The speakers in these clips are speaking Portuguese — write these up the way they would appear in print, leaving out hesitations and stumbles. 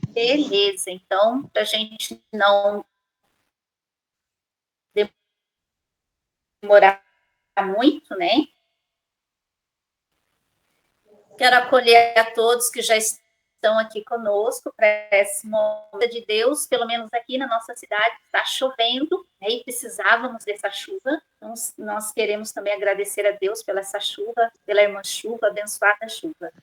Beleza, então, para a gente não demorar muito, né? Quero acolher a todos que já estão aqui conosco para esse momento de Deus, pelo menos aqui na nossa cidade está chovendo, né, e precisávamos dessa chuva, então nós queremos também agradecer a Deus pela essa chuva, pela irmã chuva, abençoada chuva.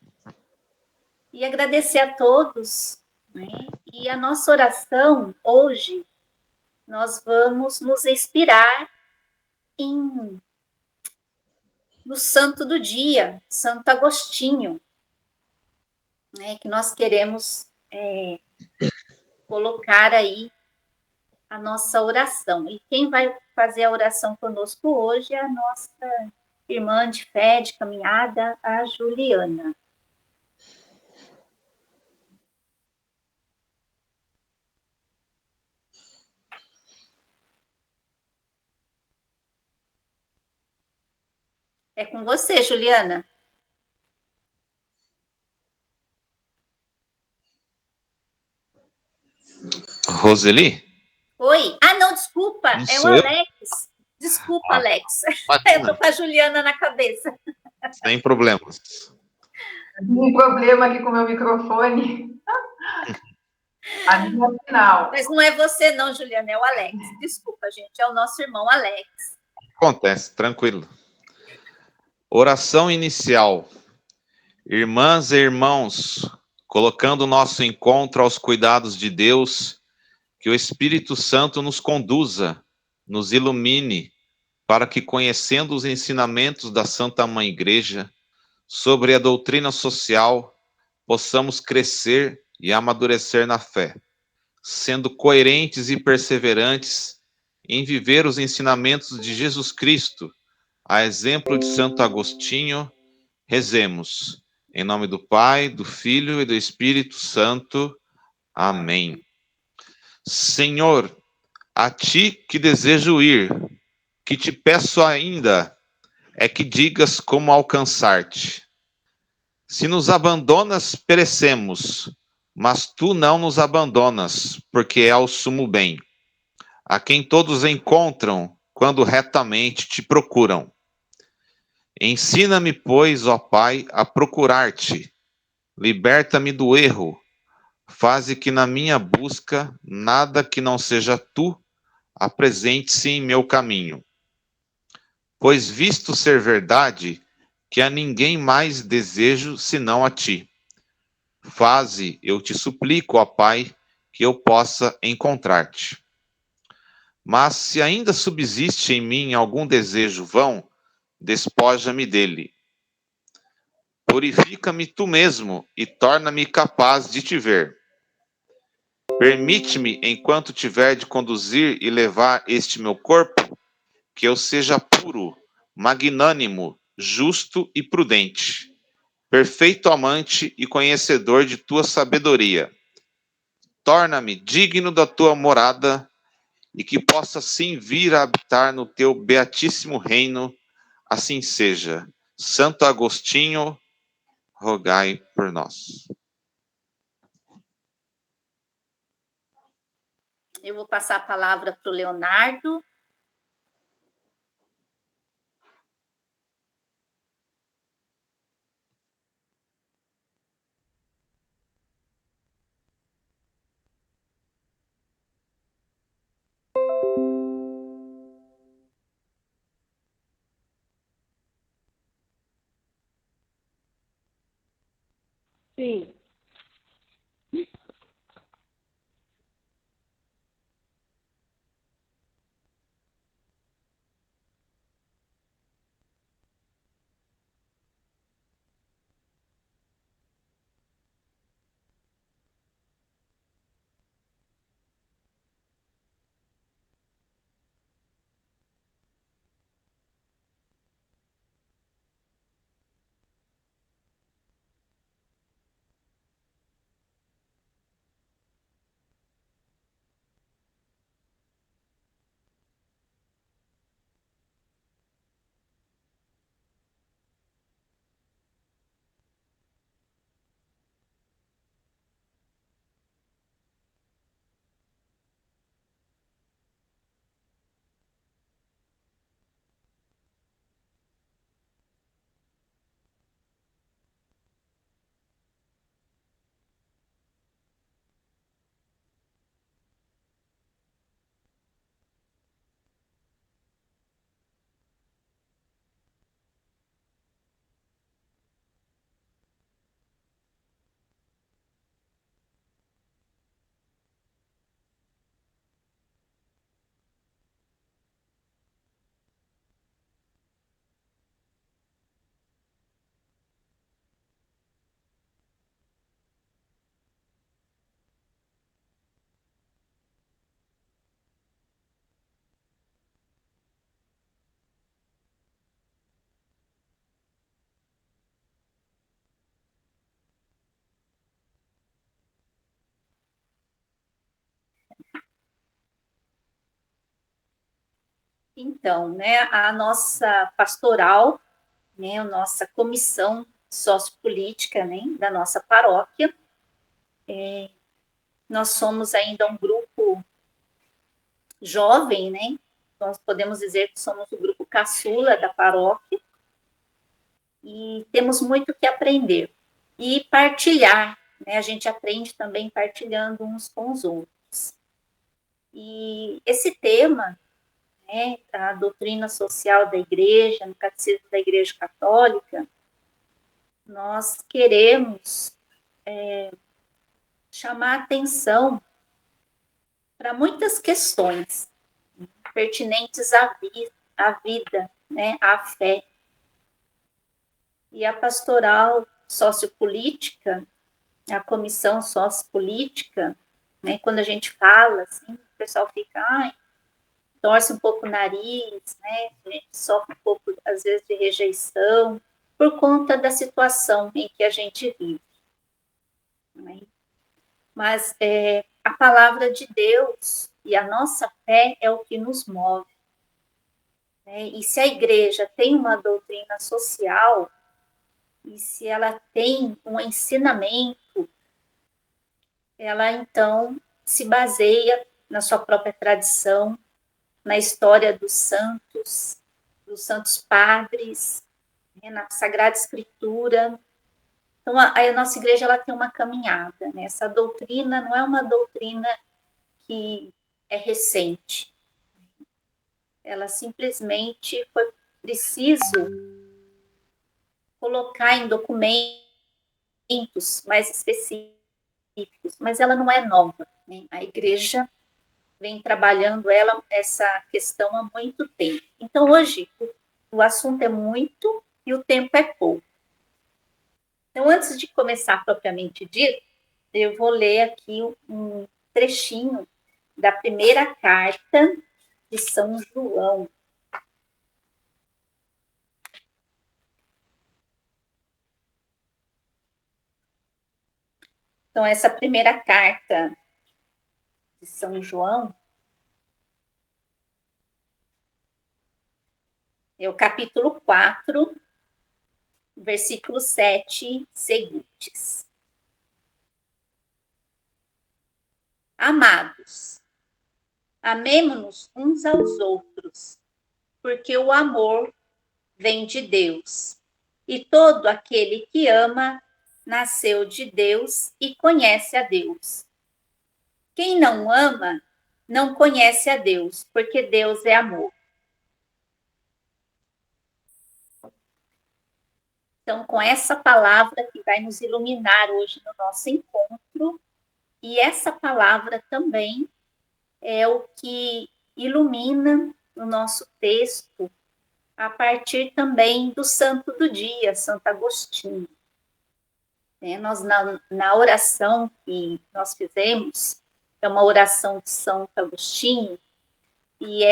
E agradecer a todos, né? E a nossa oração hoje, nós vamos nos inspirar no santo do dia, Santo Agostinho, né, que nós queremos colocar aí a nossa oração. E quem vai fazer a oração conosco hoje é a nossa irmã de fé, de caminhada, a Juliana. É com você, Juliana. Roseli? Oi. Ah, não, desculpa, é o Alex. Desculpa, Alex. Eu estou com a Juliana na cabeça. Sem problemas. Um problema aqui com o meu microfone. A minha final. Mas não é você, não, Juliana, é o Alex. Desculpa, gente, é o nosso irmão Alex. Acontece, tranquilo. Oração inicial. Irmãs e irmãos, colocando o nosso encontro aos cuidados de Deus, que o Espírito Santo nos conduza, nos ilumine, para que, conhecendo os ensinamentos da Santa Mãe Igreja sobre a doutrina social, possamos crescer e amadurecer na fé, sendo coerentes e perseverantes em viver os ensinamentos de Jesus Cristo, a exemplo de Santo Agostinho. Rezemos. Em nome do Pai, do Filho e do Espírito Santo. Amém. Senhor, a ti que desejo ir, que te peço ainda, é que digas como alcançar-te. Se nos abandonas, perecemos, mas tu não nos abandonas, porque é o sumo bem, a quem todos encontram quando retamente te procuram. Ensina-me, pois, ó Pai, a procurar-te. Liberta-me do erro. Faze que na minha busca nada que não seja tu apresente-se em meu caminho. Pois visto ser verdade que a ninguém mais desejo senão a ti. Faze, eu te suplico, ó Pai, que eu possa encontrar-te. Mas se ainda subsiste em mim algum desejo vão, despoja-me dele. Purifica-me tu mesmo e torna-me capaz de te ver. Permite-me, enquanto tiver de conduzir e levar este meu corpo, que eu seja puro, magnânimo, justo e prudente, perfeito amante e conhecedor de tua sabedoria. Torna-me digno da tua morada e que possa assim vir a habitar no teu beatíssimo reino. Assim seja. Santo Agostinho, rogai por nós. Eu vou passar a palavra para o Leonardo. Sim. Então, né, a nossa pastoral, né, a nossa comissão sociopolítica, né, da nossa paróquia, nós somos ainda um grupo jovem, né, nós podemos dizer que somos o grupo caçula da paróquia, e temos muito que aprender e partilhar, né, a gente aprende também partilhando uns com os outros. E esse tema, né, a doutrina social da Igreja, no Catecismo da Igreja Católica, nós queremos chamar atenção para muitas questões pertinentes à vida, né, à fé. E a pastoral sociopolítica, a comissão sociopolítica, né, quando a gente fala, assim, o pessoal fica, torce um pouco o nariz, né, a gente sofre um pouco, às vezes, de rejeição, por conta da situação em que a gente vive. Né? Mas a palavra de Deus e a nossa fé é o que nos move. Né? E se a igreja tem uma doutrina social, e se ela tem um ensinamento, ela então se baseia na sua própria tradição, na história dos santos padres, né? Na Sagrada Escritura. Então, a nossa igreja ela tem uma caminhada, né? Essa doutrina não é uma doutrina que é recente. Ela simplesmente foi preciso colocar em documentos mais específicos, mas ela não é nova. Né? A igreja vem trabalhando essa questão há muito tempo. Então, hoje, o assunto é muito e o tempo é pouco. Então, antes de começar propriamente dito, eu vou ler aqui um trechinho da primeira carta de São João. Então, essa primeira carta de São João é o capítulo 4, versículo 7 seguintes. Amados, amemo-nos uns aos outros, porque o amor vem de Deus, e todo aquele que ama nasceu de Deus e conhece a Deus. Quem não ama não conhece a Deus, porque Deus é amor. Então, com essa palavra que vai nos iluminar hoje no nosso encontro, e essa palavra também é o que ilumina o nosso texto a partir também do santo do dia, Santo Agostinho. Nós, na oração que nós fizemos, é uma oração de Santo Agostinho, e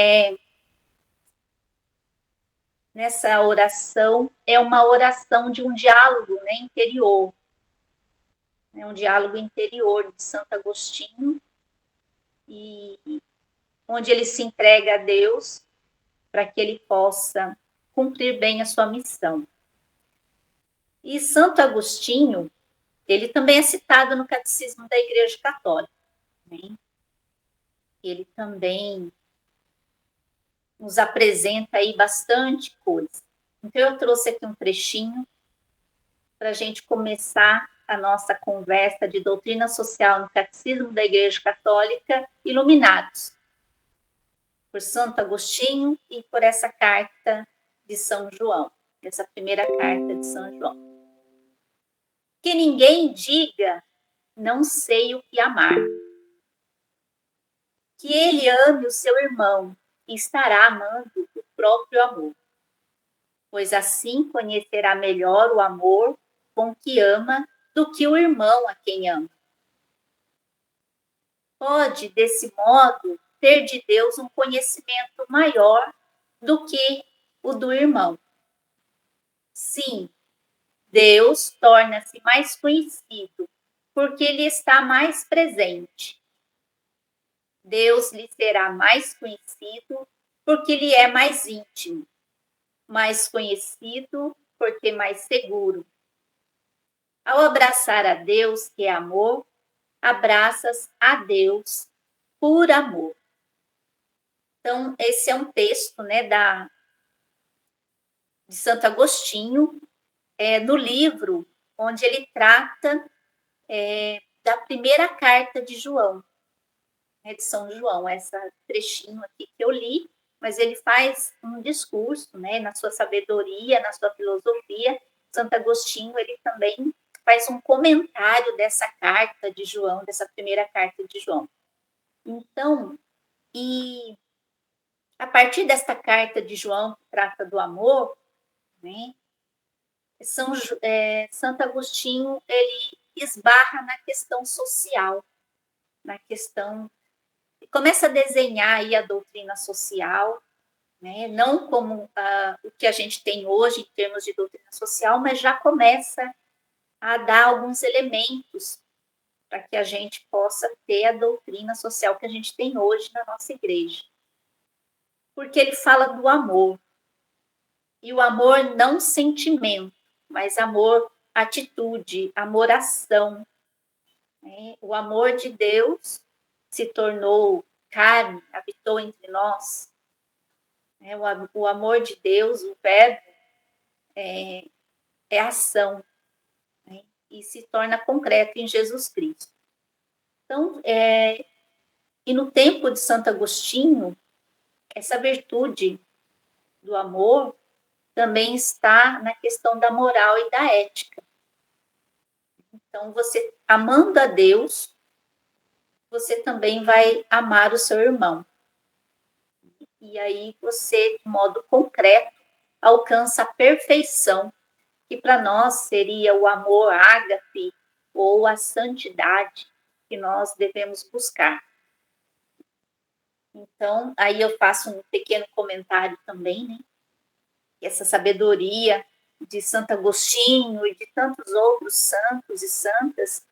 nessa oração é uma oração de um diálogo, né, interior. É um diálogo interior de Santo Agostinho, e onde ele se entrega a Deus para que ele possa cumprir bem a sua missão. E Santo Agostinho, ele também é citado no Catecismo da Igreja Católica. Né? Ele também nos apresenta aí bastante coisa. Então, eu trouxe aqui um trechinho para a gente começar a nossa conversa de doutrina social no Catecismo da Igreja Católica, iluminados por Santo Agostinho e por essa carta de São João, essa primeira carta de São João. Que ninguém diga, não sei o que amar. Que ele ame o seu irmão e estará amando o próprio amor, pois assim conhecerá melhor o amor com que ama do que o irmão a quem ama. Pode, desse modo, ter de Deus um conhecimento maior do que o do irmão. Sim, Deus torna-se mais conhecido porque ele está mais presente. Deus lhe será mais conhecido porque lhe é mais íntimo, mais conhecido, porque mais seguro. Ao abraçar a Deus, que é amor, abraças a Deus por amor. Então, esse é um texto, né, de Santo Agostinho, no livro onde ele trata da primeira carta de João, né, de São João, esse trechinho aqui que eu li, mas ele faz um discurso, né, na sua sabedoria, na sua filosofia. Santo Agostinho, ele também faz um comentário dessa carta de João, dessa primeira carta de João. Então, e a partir desta carta de João, que trata do amor, né, Santo Agostinho, ele esbarra na questão social, na questão, começa a desenhar aí a doutrina social, né, não como o que a gente tem hoje em termos de doutrina social, mas já começa a dar alguns elementos para que a gente possa ter a doutrina social que a gente tem hoje na nossa igreja. Porque ele fala do amor. E o amor não sentimento, mas amor atitude, amor ação. Né? O amor de Deus se tornou carne, habitou entre nós. Né? O amor de Deus, o verbo, é ação, né? E se torna concreto em Jesus Cristo. Então, e no tempo de Santo Agostinho, essa virtude do amor também está na questão da moral e da ética. Então, você amando a Deus, você também vai amar o seu irmão. E aí você, de modo concreto, alcança a perfeição, que para nós seria o amor ágape ou a santidade que nós devemos buscar. Então, aí eu faço um pequeno comentário também, né? Essa sabedoria de Santo Agostinho e de tantos outros santos e santas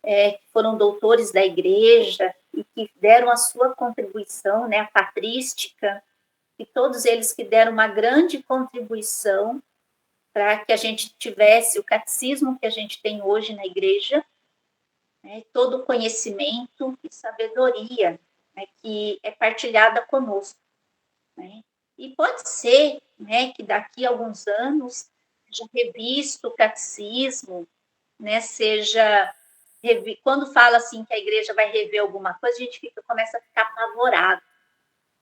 que foram doutores da igreja e que deram a sua contribuição, né, a patrística, e todos eles que deram uma grande contribuição para que a gente tivesse o catecismo que a gente tem hoje na igreja, né, todo o conhecimento e sabedoria, né, que é partilhada conosco. Né? E pode ser, né, que daqui a alguns anos seja revisto o catecismo, né, seja quando fala assim que a igreja vai rever alguma coisa, a gente começa a ficar apavorado.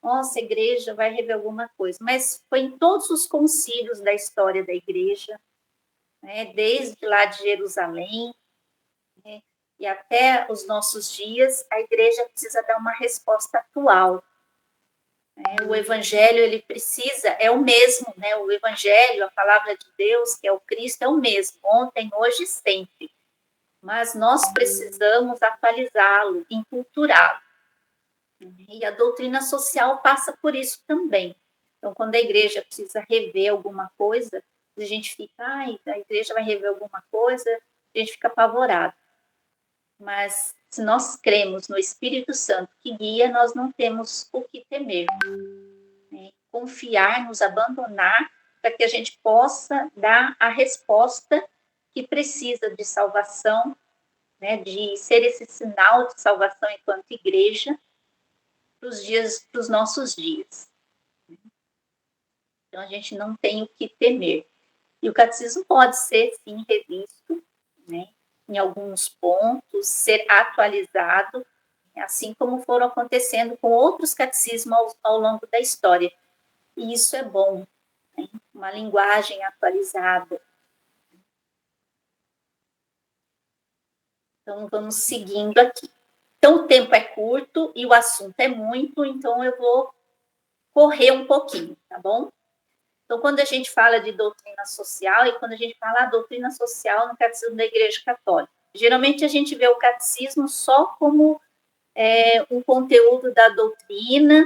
Nossa, a igreja vai rever alguma coisa. Mas foi em todos os concílios da história da igreja, né, desde lá de Jerusalém, né, e até os nossos dias, a igreja precisa dar uma resposta atual. O evangelho, ele precisa, é o mesmo, né? O evangelho, a palavra de Deus, que é o Cristo, é o mesmo, ontem, hoje e sempre. Mas nós precisamos atualizá-lo, enculturá-lo. E a doutrina social passa por isso também. Então, quando a igreja precisa rever alguma coisa, a gente fica, a igreja vai rever alguma coisa, a gente fica apavorado. Mas se nós cremos no Espírito Santo que guia, nós não temos o que temer. Né? Confiar, nos abandonar, para que a gente possa dar a resposta que precisa de salvação, né, de ser esse sinal de salvação enquanto igreja para os nossos dias. Então, a gente não tem o que temer. E o catecismo pode ser, sim, revisto, né, em alguns pontos, ser atualizado, assim como foram acontecendo com outros catecismos ao longo da história. E isso é bom, né? Uma linguagem atualizada. Então, vamos seguindo aqui. Então, o tempo é curto e o assunto é muito, então eu vou correr um pouquinho, tá bom? Então, quando a gente fala de doutrina social, e quando a gente fala doutrina social no Catecismo da Igreja Católica, geralmente a gente vê o catecismo só como um conteúdo da doutrina,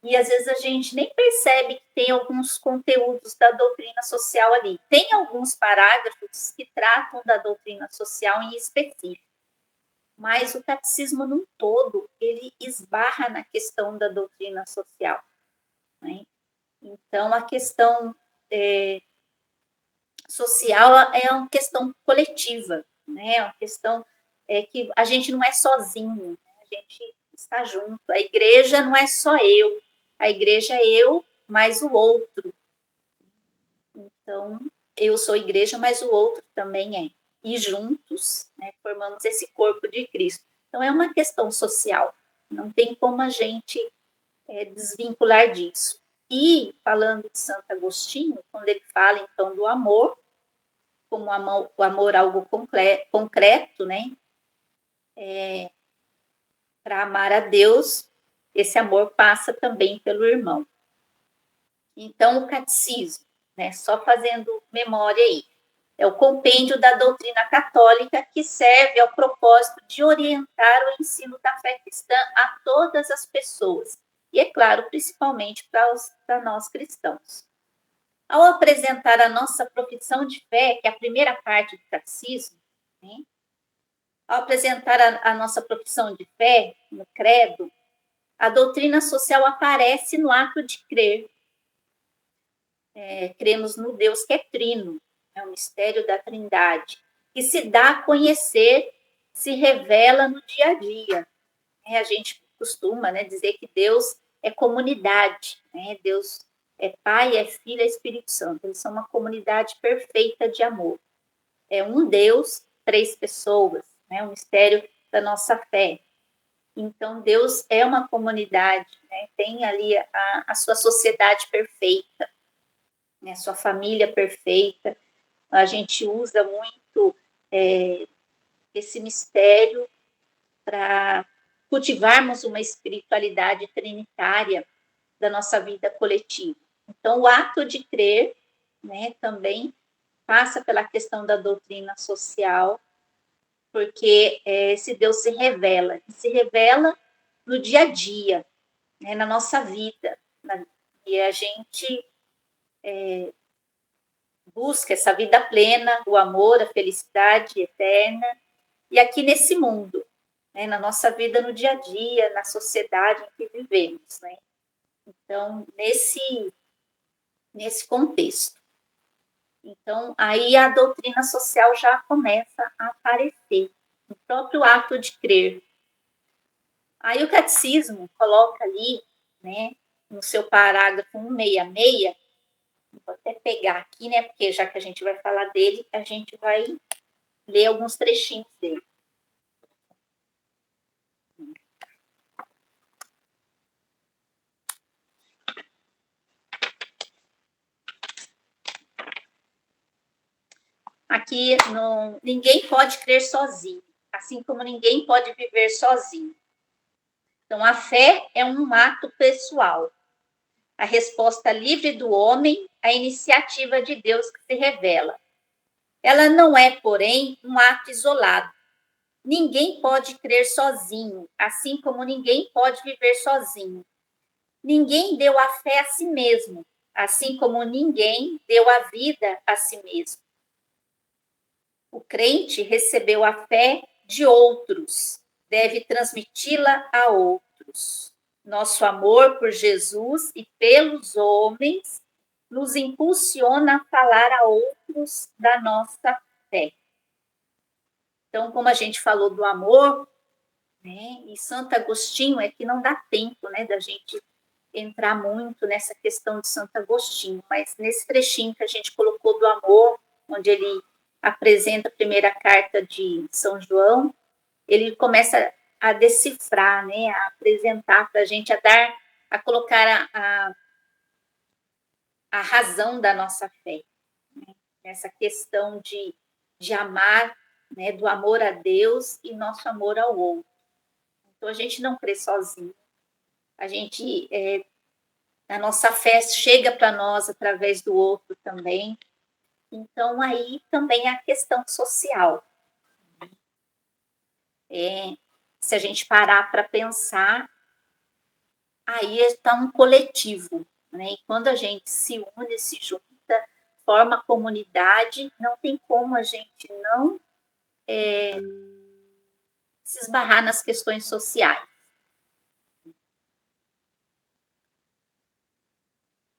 e às vezes a gente nem percebe que tem alguns conteúdos da doutrina social ali. Tem alguns parágrafos que tratam da doutrina social em específico, mas o catecismo num todo, ele esbarra na questão da doutrina social. né? Então, a questão social é uma questão coletiva, né? É uma questão que a gente não é sozinho, né? A gente está junto. A igreja não é só eu, a igreja é eu mais o outro. Então, eu sou igreja, mas o outro também é. E juntos, né, formamos esse corpo de Cristo. Então, é uma questão social. Não tem como a gente desvincular disso. E, falando de Santo Agostinho, quando ele fala, então, do amor, como o amor algo concreto, né? Para amar a Deus, esse amor passa também pelo irmão. Então, o catecismo, né, só fazendo memória aí, é o compêndio da doutrina católica que serve ao propósito de orientar o ensino da fé cristã a todas as pessoas. E, é claro, principalmente para nós cristãos. Ao apresentar a nossa profissão de fé, que é a primeira parte do catecismo, né, ao apresentar a nossa profissão de fé, no credo, a doutrina social aparece no ato de crer. Cremos no Deus que é trino, é o mistério da Trindade, que se dá a conhecer, se revela no dia a dia. A gente costuma, né, dizer que Deus é comunidade, né? Deus é Pai, é Filho, é Espírito Santo. Eles são uma comunidade perfeita de amor. É um Deus, três pessoas, né? O mistério da nossa fé. Então, Deus é uma comunidade, né? Tem ali a sua sociedade perfeita, né? Sua família perfeita. A gente usa muito esse mistério para cultivarmos uma espiritualidade trinitária da nossa vida coletiva. Então, o ato de crer, né, também passa pela questão da doutrina social, porque esse Deus se revela no dia a dia, né, na nossa vida, e a gente busca essa vida plena, o amor, a felicidade eterna, e aqui nesse mundo, né, na nossa vida no dia a dia, na sociedade em que vivemos, né? Então, nesse contexto. Então, aí a doutrina social já começa a aparecer, no próprio ato de crer. Aí o catecismo coloca ali, né, no seu parágrafo 166, vou até pegar aqui, né, porque já que a gente vai falar dele, a gente vai ler alguns trechinhos dele. Aqui, ninguém pode crer sozinho, assim como ninguém pode viver sozinho. Então, a fé é um ato pessoal, a resposta livre do homem à iniciativa de Deus que se revela. Ela não é, porém, um ato isolado. Ninguém pode crer sozinho, assim como ninguém pode viver sozinho. Ninguém deu a fé a si mesmo, assim como ninguém deu a vida a si mesmo. O crente recebeu a fé de outros, deve transmiti-la a outros. Nosso amor por Jesus e pelos homens nos impulsiona a falar a outros da nossa fé. Então, como a gente falou do amor, né, e Santo Agostinho, é que não dá tempo, né, da gente entrar muito nessa questão de Santo Agostinho, mas nesse trechinho que a gente colocou do amor, onde ele apresenta a primeira carta de São João, ele começa a decifrar, né, a apresentar para a gente, a colocar a razão da nossa fé, né? Essa questão de amar, né, do amor a Deus e nosso amor ao outro. Então, a gente não crê sozinho. A gente, a nossa fé chega para nós através do outro também. Então, aí também a questão social. Se a gente parar para pensar, aí está um coletivo, né? E quando a gente se une, se junta, forma comunidade, não tem como a gente não se esbarrar nas questões sociais.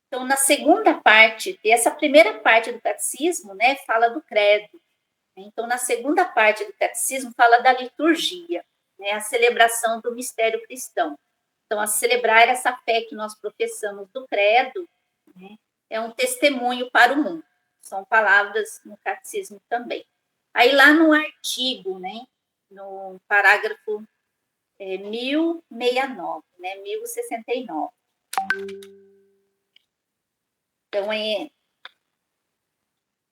Então, na segunda parte, e essa primeira parte do catecismo, né, fala do credo. Então, na segunda parte do catecismo, fala da liturgia, né, a celebração do mistério cristão. Então, a celebrar essa fé que nós professamos do credo, né, é um testemunho para o mundo. São palavras no catecismo também. Aí, lá no artigo, né, no parágrafo 1069, né, 1069. Então,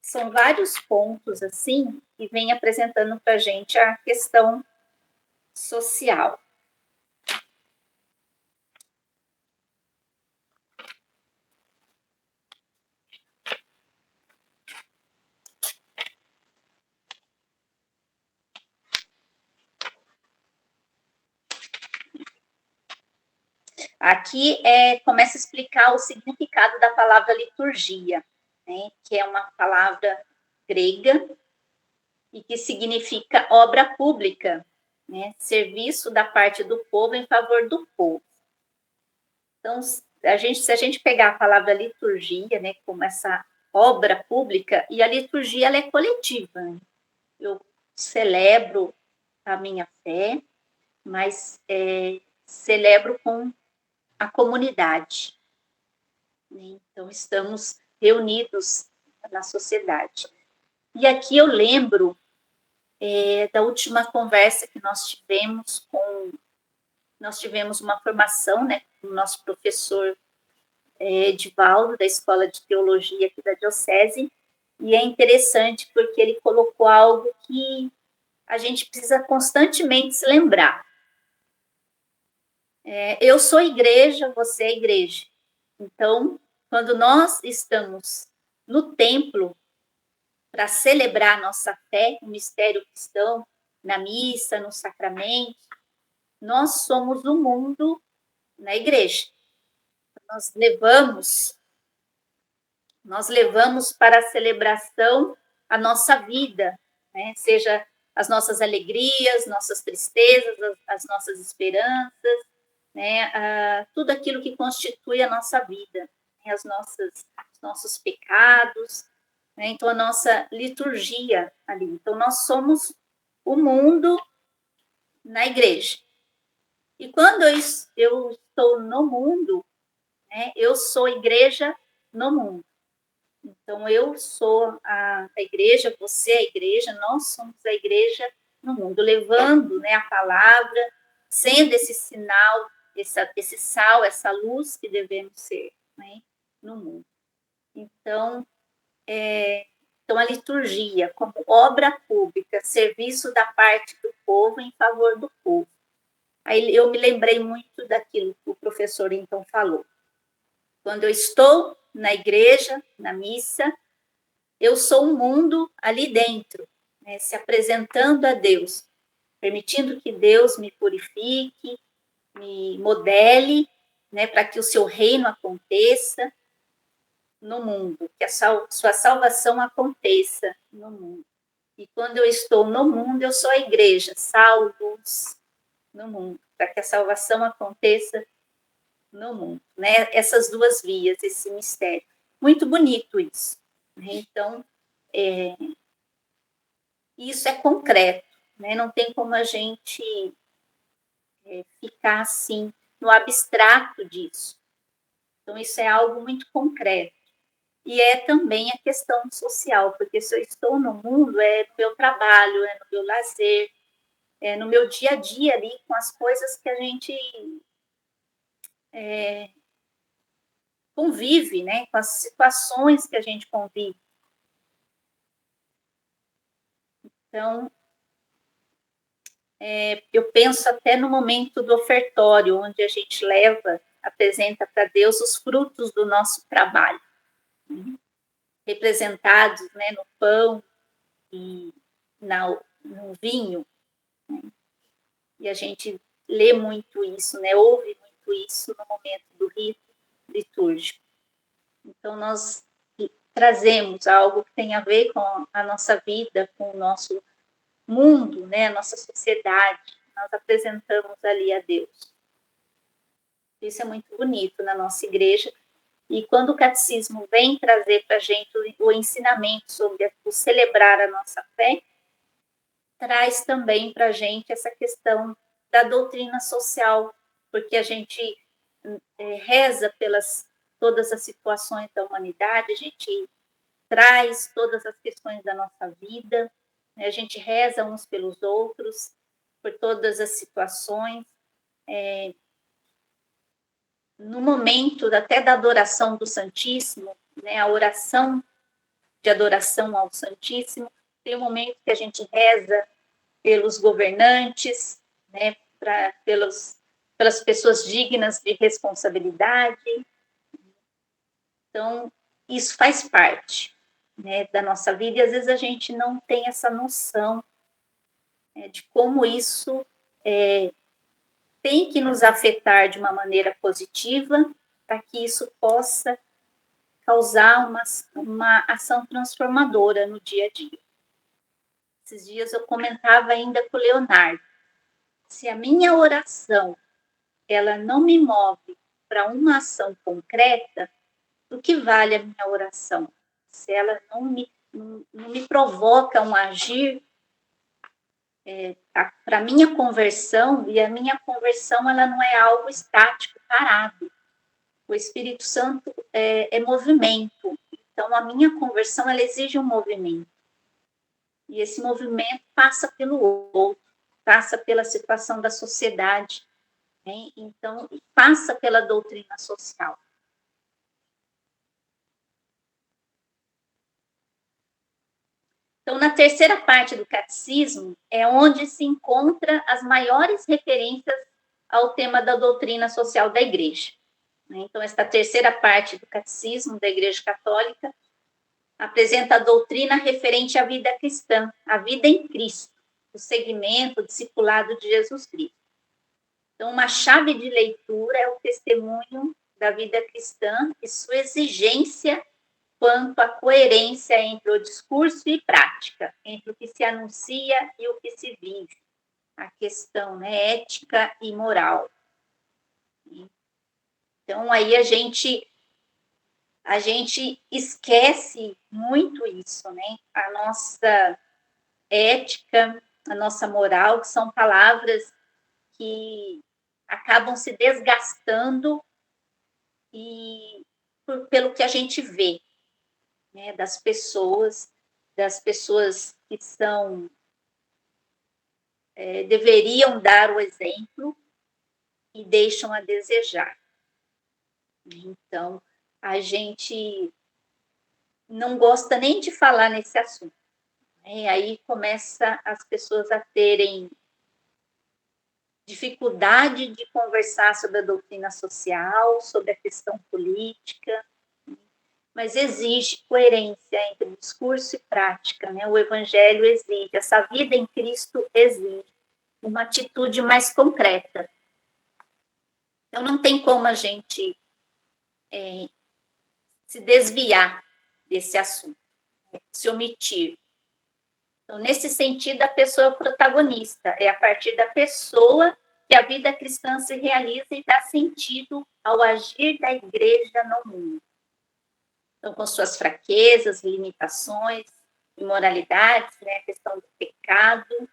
são vários pontos, assim, que vem apresentando para a gente a questão social. Aqui começa a explicar o significado da palavra liturgia, né, que é uma palavra grega e que significa obra pública, né, serviço da parte do povo em favor do povo. Então, se a gente pegar a palavra liturgia, né, como essa obra pública, e a liturgia ela é coletiva, né? Eu celebro a minha fé, mas celebro com a comunidade. Então, estamos reunidos na sociedade. E aqui eu lembro da última conversa que nós tivemos uma formação, né, com o nosso professor Edivaldo, da Escola de Teologia aqui da Diocese, e é interessante porque ele colocou algo que a gente precisa constantemente se lembrar. Eu sou igreja, você é igreja. Então, quando nós estamos no templo para celebrar nossa fé, o mistério cristão, na missa, no sacramento, nós somos o mundo na igreja. Nós levamos para a celebração a nossa vida, né? Seja as nossas alegrias, nossas tristezas, as nossas esperanças, né? Tudo aquilo que constitui a nossa vida, né? Os nossos pecados, né? Então, a nossa liturgia ali. Então, nós somos o mundo na igreja. E quando eu estou no mundo, né, eu sou igreja no mundo. Então, eu sou a igreja, você é a igreja, nós somos a igreja no mundo, levando, né, a palavra, sendo esse sinal, esse sal, essa luz que devemos ser, né, no mundo. Então, a liturgia, como obra pública, serviço da parte do povo em favor do povo. Aí eu me lembrei muito daquilo que o professor então falou. Quando eu estou na igreja, na missa, eu sou um mundo ali dentro, né, se apresentando a Deus, permitindo que Deus me purifique, me modele, né, para que o seu reino aconteça no mundo, que a sua salvação aconteça no mundo. E quando eu estou no mundo, eu sou a igreja, salvos no mundo, para que a salvação aconteça no mundo, né? Essas duas vias, esse mistério. Muito bonito isso, né? Então, isso é concreto, né? Não tem como a gente ficar assim, no abstrato disso. Então, isso é algo muito concreto. E é também a questão social, porque se eu estou no mundo, é no meu trabalho, é no meu lazer, é no meu dia a dia ali, com as coisas que a gente convive, né? Com as situações que a gente convive. Então, eu penso até no momento do ofertório, onde a gente apresenta para Deus os frutos do nosso trabalho, né? Representados, né, no pão e no vinho, né? E a gente lê muito isso, né, ouve muito isso no momento do rito litúrgico. Então, nós trazemos algo que tem a ver com a nossa vida, com o nosso mundo, né, a nossa sociedade, nós apresentamos ali a Deus. Isso é muito bonito na nossa igreja, E quando o catecismo vem trazer para a gente o ensinamento sobre o celebrar a nossa fé, traz também para a gente essa questão da doutrina social, porque a gente reza pelas todas as situações da humanidade, a gente traz todas as questões da nossa vida, né? A gente reza uns pelos outros, por todas as situações. No momento até da adoração do Santíssimo, né, a oração de adoração ao Santíssimo, tem um momento que a gente reza pelos governantes, né, pelas pessoas dignas de responsabilidade. Então, isso faz parte, né, da nossa vida, e às vezes a gente não tem essa noção, né, de como isso tem que nos afetar de uma maneira positiva, para que isso possa causar uma ação transformadora no dia a dia. Esses dias eu comentava ainda com o Leonardo, se a minha oração ela não me move para uma ação concreta, do que vale a minha oração? Se ela não me provoca um agir para a minha conversão, e a minha conversão ela não é algo estático, parado. O Espírito Santo é movimento. Então, a minha conversão ela exige um movimento. E esse movimento passa pelo outro, passa pela situação da sociedade, né? Então, passa pela doutrina social. Então, na terceira parte do catecismo, é onde se encontra as maiores referências ao tema da doutrina social da Igreja. Então, esta terceira parte do catecismo da Igreja Católica apresenta a doutrina referente à vida cristã, a vida em Cristo, o segmento, o discipulado de Jesus Cristo. Então, uma chave de leitura é o testemunho da vida cristã e sua exigência quanto à coerência entre o discurso e prática, entre o que se anuncia e o que se vive, a questão, né, ética e moral. Então, aí a gente esquece muito isso, né? A nossa ética, a nossa moral, que são palavras que acabam se desgastando pelo que a gente vê, né? Das pessoas que são deveriam dar o exemplo e deixam a desejar. Então, a gente não gosta nem de falar nesse assunto. Aí começa as pessoas a terem dificuldade de conversar sobre a doutrina social, sobre a questão política, mas exige coerência entre discurso e prática, né? O Evangelho exige, essa vida em Cristo exige uma atitude mais concreta. Então, não tem como a gente se desviar desse assunto, se omitir. Então, nesse sentido, a pessoa é o protagonista. É a partir da pessoa que a vida cristã se realiza e dá sentido ao agir da igreja no mundo. Então, com suas fraquezas, limitações, imoralidades, né, a questão do pecado,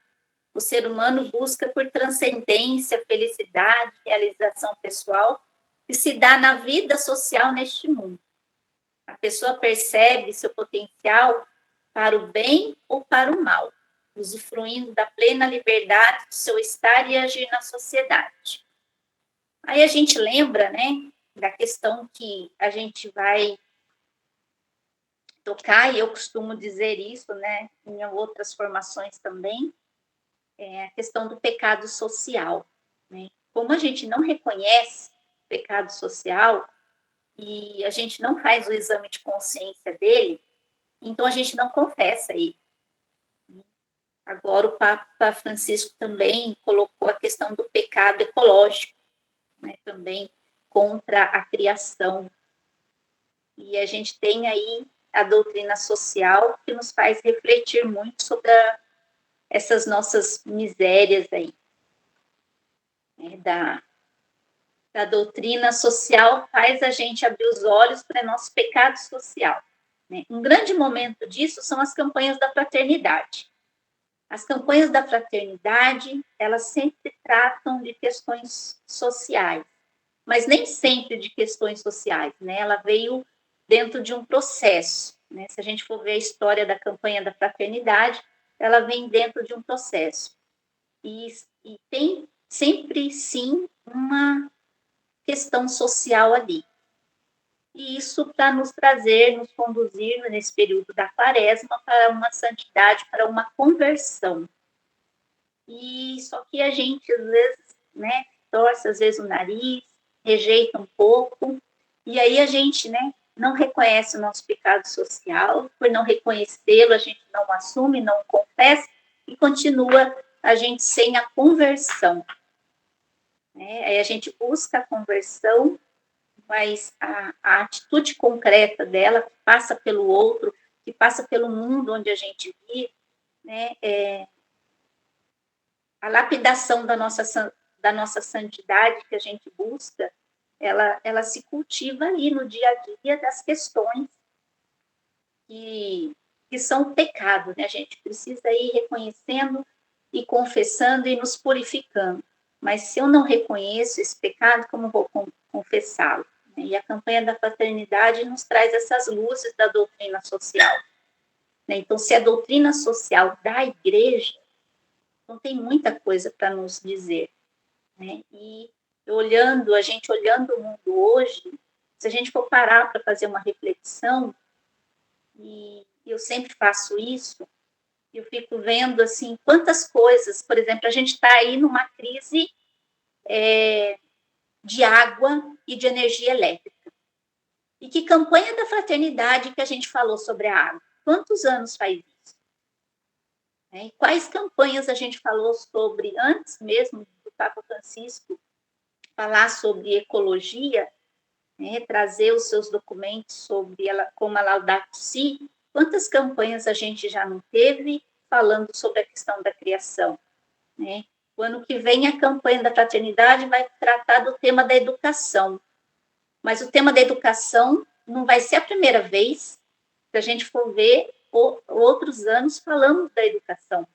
o ser humano busca por transcendência, felicidade, realização pessoal, que se dá na vida social neste mundo. A pessoa percebe seu potencial para o bem ou para o mal, usufruindo da plena liberdade do seu estar e agir na sociedade. Aí a gente lembra, né, da questão que a gente vai tocar, e eu costumo dizer isso, né, em outras formações também, a questão do pecado social, né? Como a gente não reconhece o pecado social e a gente não faz o exame de consciência dele, então a gente não confessa ele. Agora o Papa Francisco também colocou a questão do pecado ecológico, né, também contra a criação. E a gente tem aí a doutrina social que nos faz refletir muito sobre essas nossas misérias aí, né, da doutrina social faz a gente abrir os olhos para nosso pecado social, né? Um grande momento disso são as campanhas da fraternidade. As campanhas da fraternidade, elas sempre tratam de questões sociais, mas nem sempre de questões sociais, né? Ela veio dentro de um processo, né? Se a gente for ver a história da campanha da fraternidade, ela vem dentro de um processo. E tem sempre, sim, uma questão social ali. E isso para nos trazer, nos conduzir nesse período da quaresma para uma santidade, para uma conversão. E só que a gente, às vezes, né, torce às vezes o nariz, rejeita um pouco, e aí a gente, né, não reconhece o nosso pecado social, por não reconhecê-lo, a gente não assume, não confessa, e continua a gente sem a conversão. Né? Aí a gente busca a conversão, mas a atitude concreta dela, que passa pelo outro, que passa pelo mundo onde a gente vive, né, a lapidação da nossa santidade que a gente busca, ela se cultiva ali no dia a dia das questões que são o pecado, né? A gente precisa ir reconhecendo e confessando e nos purificando. Mas se eu não reconheço esse pecado, como vou confessá-lo? E a campanha da fraternidade nos traz essas luzes da doutrina social. Então, se a doutrina social da igreja, então tem muita coisa para nos dizer. Né? E a gente olhando o mundo hoje, se a gente for parar para fazer uma reflexão, e eu sempre faço isso, eu fico vendo assim quantas coisas, por exemplo, a gente está aí numa crise de água e de energia elétrica. E que campanha da fraternidade que a gente falou sobre a água? Quantos anos faz isso? E quais campanhas a gente falou sobre, antes mesmo do Papa Francisco falar sobre ecologia, né, trazer os seus documentos sobre ela, como a Laudato Si, quantas campanhas a gente já não teve falando sobre a questão da criação, né? O ano que vem a campanha da fraternidade vai tratar do tema da educação, mas o tema da educação não vai ser a primeira vez que a gente for ver outros anos falando da educação.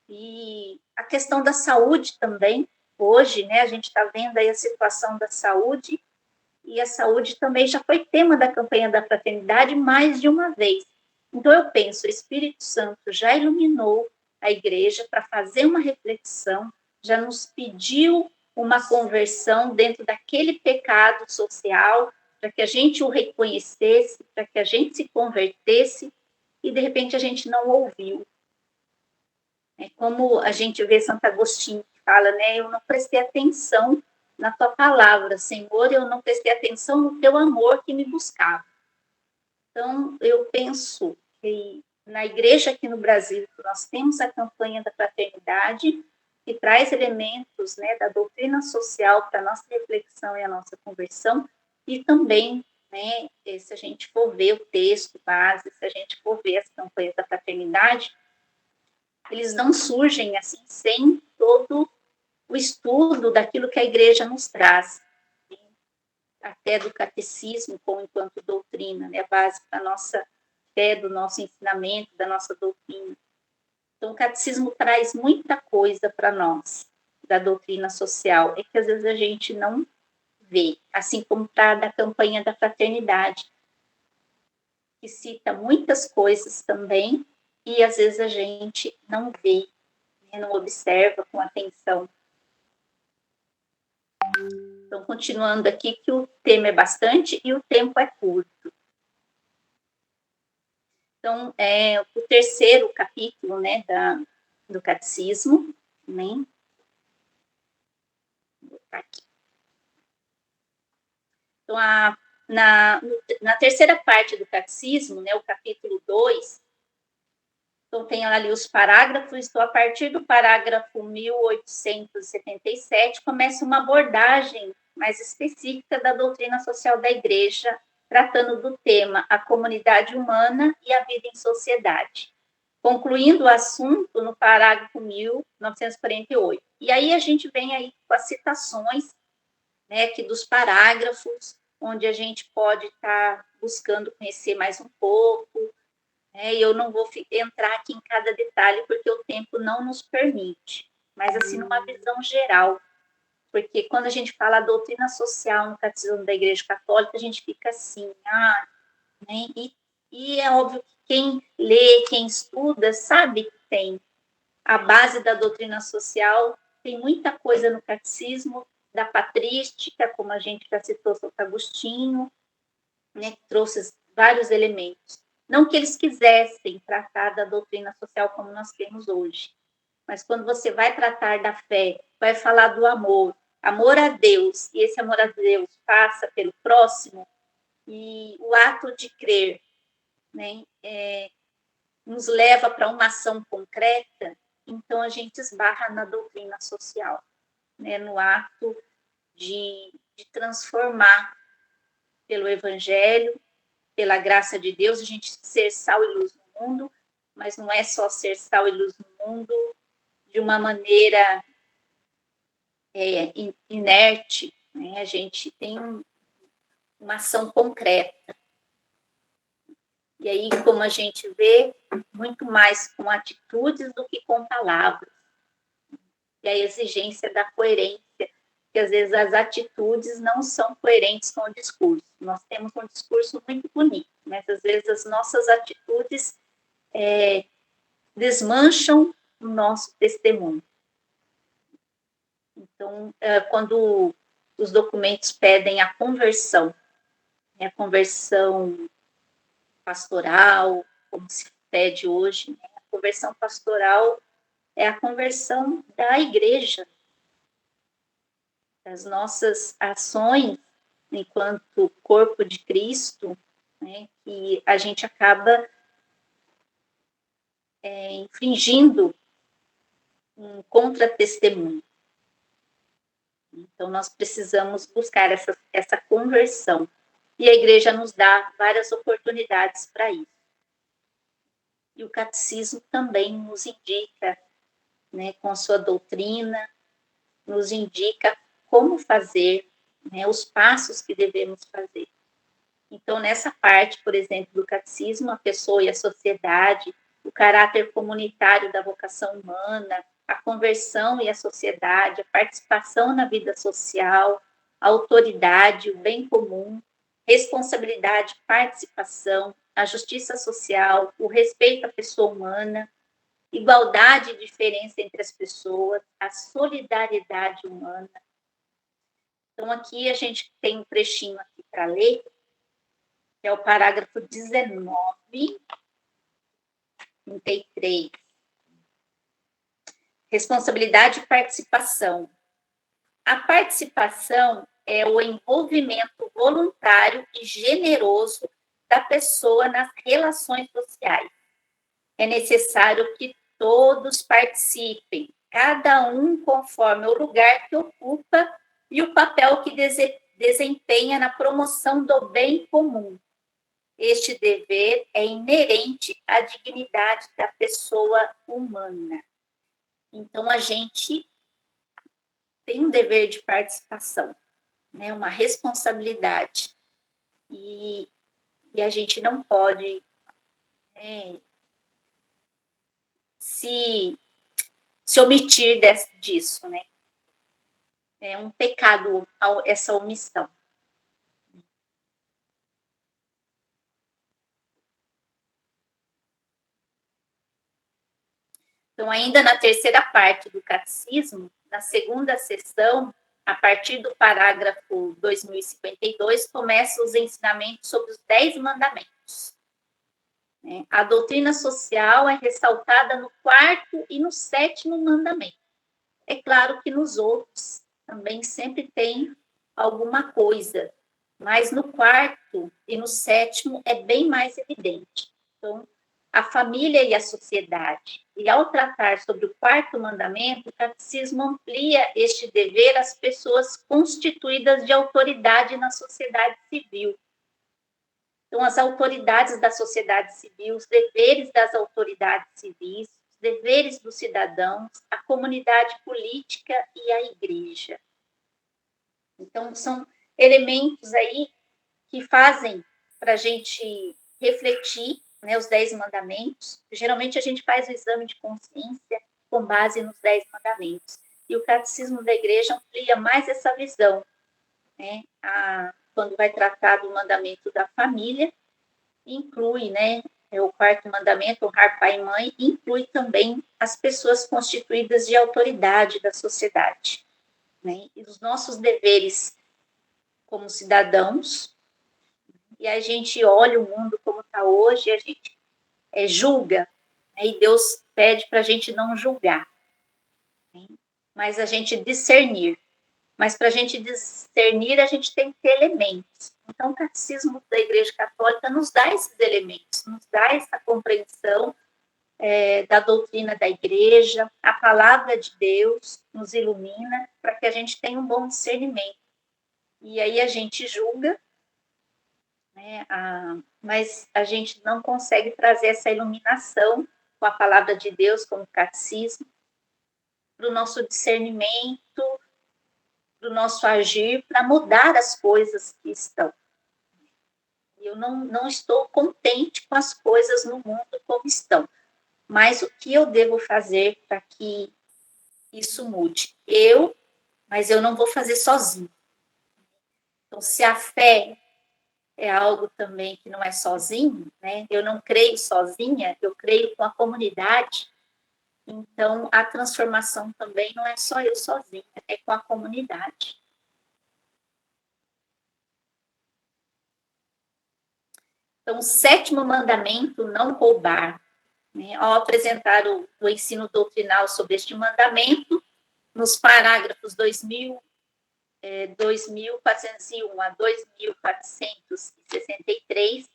E a questão da saúde também, hoje, né, a gente está vendo aí a situação da saúde, e a saúde também já foi tema da campanha da fraternidade mais de uma vez. Então, eu penso, o Espírito Santo já iluminou a igreja para fazer uma reflexão, já nos pediu uma conversão dentro daquele pecado social, para que a gente o reconhecesse, para que a gente se convertesse, e de repente a gente não ouviu. É como a gente vê Santo Agostinho que fala, né? Eu não prestei atenção na tua palavra, Senhor, eu não prestei atenção no teu amor que me buscava. Então, eu penso que na igreja aqui no Brasil, nós temos a campanha da fraternidade, que traz elementos, né, da doutrina social para a nossa reflexão e a nossa conversão, e também, né, se a gente for ver o texto base, se a gente for ver as campanhas da fraternidade, eles não surgem assim sem todo o estudo daquilo que a igreja nos traz, até do catecismo como enquanto doutrina, né, a base da nossa fé, do nosso ensinamento, da nossa doutrina. Então, o catecismo traz muita coisa para nós, da doutrina social, é que às vezes a gente não vê, assim como para da campanha da fraternidade, que cita muitas coisas também, e às vezes a gente não vê, né, não observa com atenção. Então, continuando aqui, que o tema é bastante e o tempo é curto. Então, o terceiro capítulo, né, do catecismo, né? Vou botar aqui. Então, na terceira parte do catecismo, né, o capítulo 2, então tem ali os parágrafos, então a partir do parágrafo 1877, começa uma abordagem mais específica da doutrina social da igreja, tratando do tema a comunidade humana e a vida em sociedade, concluindo o assunto no parágrafo 1948. E aí a gente vem aí com as citações né, aqui dos parágrafos, onde a gente pode estar buscando conhecer mais um pouco, né, e eu não vou entrar aqui em cada detalhe, porque o tempo não nos permite, mas assim, numa visão geral, porque quando a gente fala doutrina social no Catecismo da Igreja Católica, a gente fica assim, né, e é óbvio que quem lê, quem estuda, sabe que tem a base da doutrina social, tem muita coisa no catecismo, da patrística, como a gente já citou, Santo Agostinho, né, que trouxe vários elementos. Não que eles quisessem tratar da doutrina social como nós temos hoje, mas quando você vai tratar da fé, vai falar do amor, amor a Deus, e esse amor a Deus passa pelo próximo, e o ato de crer, né, nos leva para uma ação concreta, então a gente esbarra na doutrina social, né, no ato de transformar pelo Evangelho, pela graça de Deus, a gente ser sal e luz no mundo, mas não é só ser sal e luz no mundo de uma maneira inerte, né? A gente tem uma ação concreta. E aí, como a gente vê, muito mais com atitudes do que com palavras. E a exigência da coerência, que às vezes as atitudes não são coerentes com o discurso. Nós temos um discurso muito bonito, mas às vezes as nossas atitudes desmancham o nosso testemunho. Então, quando os documentos pedem a conversão pastoral, como se pede hoje, né? A conversão pastoral é a conversão da igreja, das nossas ações enquanto corpo de Cristo, né, que a gente acaba infringindo um contra-testemunho. Então, nós precisamos buscar essa conversão. E a igreja nos dá várias oportunidades para isso. E o catecismo também nos indica, né, com a sua doutrina, nos indica como fazer, né, os passos que devemos fazer. Então, nessa parte, por exemplo, do catecismo, a pessoa e a sociedade, o caráter comunitário da vocação humana, a conversão e a sociedade, a participação na vida social, a autoridade, o bem comum, responsabilidade, participação, a justiça social, o respeito à pessoa humana, igualdade e diferença entre as pessoas, a solidariedade humana. Então, aqui a gente tem um trechinho aqui para ler, que é o parágrafo 19, 33. Responsabilidade e participação. A participação é o envolvimento voluntário e generoso da pessoa nas relações sociais. É necessário que todos participem, cada um conforme o lugar que ocupa e o papel que desempenha na promoção do bem comum. Este dever é inerente à dignidade da pessoa humana. Então, a gente tem um dever de participação, né? Uma responsabilidade. E a gente não pode se omitir disso, né? É um pecado essa omissão. Então, ainda na terceira parte do catecismo, na segunda sessão, a partir do parágrafo 2052, começam os ensinamentos sobre os 10 mandamentos. A doutrina social é ressaltada no 4º e no 7º mandamento. É claro que nos outros também sempre tem alguma coisa, mas no 4º e no 7º é bem mais evidente. Então, a família e a sociedade. E ao tratar sobre o 4º mandamento, o catecismo amplia este dever às pessoas constituídas de autoridade na sociedade civil. Então, as autoridades da sociedade civil, os deveres das autoridades civis, os deveres dos cidadãos, a comunidade política e a igreja. Então, são elementos aí que fazem para a gente refletir, né, os 10 mandamentos. Geralmente, a gente faz o exame de consciência com base nos 10 mandamentos. E o Catecismo da Igreja amplia mais essa visão, né? Quando vai tratar do mandamento da família, inclui, né, o quarto mandamento, honrar pai e mãe, inclui também as pessoas constituídas de autoridade da sociedade, né? E os nossos deveres como cidadãos, e a gente olha o mundo como está hoje, e a gente julga, né? E Deus pede para a gente não julgar, né? Mas a gente discernir. Mas para a gente discernir, a gente tem que ter elementos. Então, o Catecismo da Igreja Católica nos dá esses elementos, nos dá essa compreensão da doutrina da Igreja, a palavra de Deus nos ilumina para que a gente tenha um bom discernimento. E aí a gente julga, né, mas a gente não consegue trazer essa iluminação com a palavra de Deus, como o Catecismo, para o nosso discernimento, para o nosso agir, para mudar as coisas que estão. Eu não estou contente com as coisas no mundo como estão. Mas o que eu devo fazer para que isso mude? Mas eu não vou fazer sozinho. Então, se a fé é algo também que não é sozinho, né? Eu não creio sozinha, eu creio com a comunidade. Então, a transformação também não é só eu sozinha, é com a comunidade. Então, o sétimo mandamento, não roubar. Né? Ao apresentar o ensino doutrinal sobre este mandamento, nos parágrafos 2401 a 2463,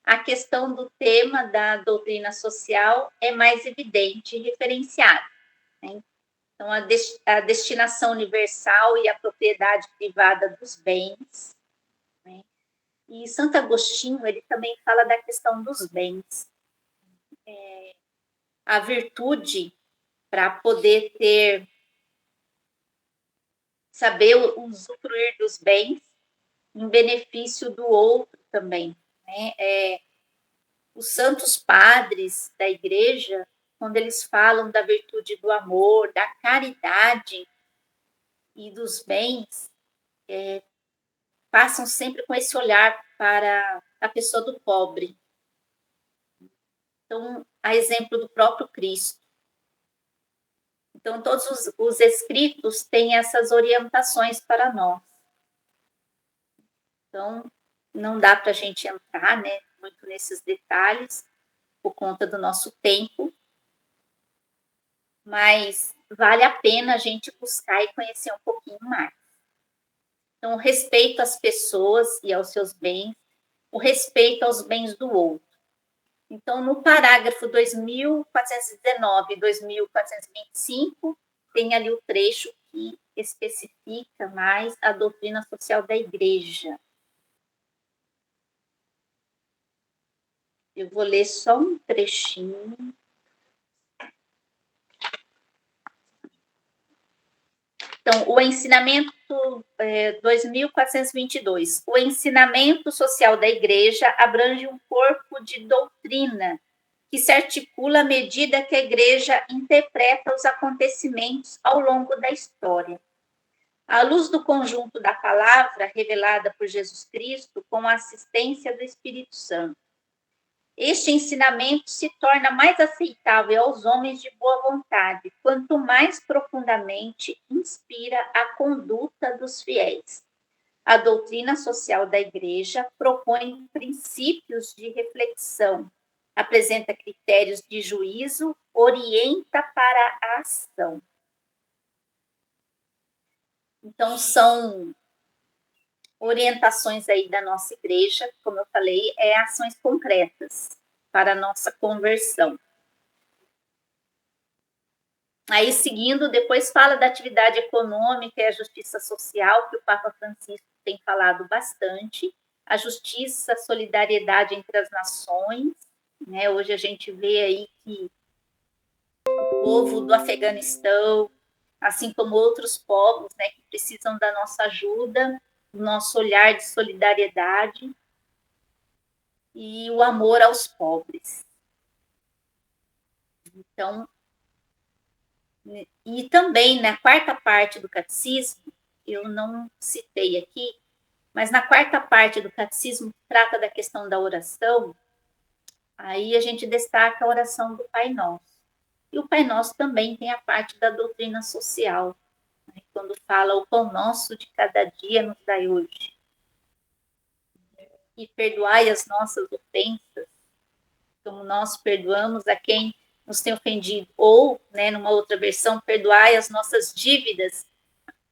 a questão do tema da doutrina social é mais evidente e referenciada. Né? Então, a destinação universal e a propriedade privada dos bens. Né? E Santo Agostinho, ele também fala da questão dos bens. A virtude para poder saber usufruir dos bens em benefício do outro também. Né? Os santos padres da igreja, quando eles falam da virtude do amor, da caridade e dos bens, passam sempre com esse olhar para a pessoa do pobre. Então, a exemplo do próprio Cristo. Então, todos os escritos têm essas orientações para nós. Então, não dá para a gente entrar, né, muito nesses detalhes, por conta do nosso tempo, mas vale a pena a gente buscar e conhecer um pouquinho mais. Então, o respeito às pessoas e aos seus bens, o respeito aos bens do outro. Então, no parágrafo 2419 e 2425, tem ali o trecho que especifica mais a doutrina social da Igreja. Eu vou ler só um trechinho. Então, o ensinamento 2422. O ensinamento social da Igreja abrange um corpo de doutrina que se articula à medida que a Igreja interpreta os acontecimentos ao longo da história. À luz do conjunto da palavra revelada por Jesus Cristo com a assistência do Espírito Santo. Este ensinamento se torna mais aceitável aos homens de boa vontade, quanto mais profundamente inspira a conduta dos fiéis. A doutrina social da Igreja propõe princípios de reflexão, apresenta critérios de juízo, orienta para a ação. Então, são orientações aí da nossa igreja, como eu falei, ações concretas para a nossa conversão. Aí, seguindo, depois fala da atividade econômica e a justiça social, que o Papa Francisco tem falado bastante, a justiça, a solidariedade entre as nações, né? Hoje a gente vê aí que o povo do Afeganistão, assim como outros povos, né, que precisam da nossa ajuda, do nosso olhar de solidariedade e o amor aos pobres. Então, e também na quarta parte do catecismo, eu não citei aqui, mas na quarta parte do catecismo que trata da questão da oração, aí a gente destaca a oração do Pai Nosso. E o Pai Nosso também tem a parte da doutrina social, né, quando fala o pão nosso de cada dia nos dai hoje. E perdoai as nossas ofensas, como nós perdoamos a quem nos tem ofendido. Ou, né, numa outra versão, perdoai as nossas dívidas,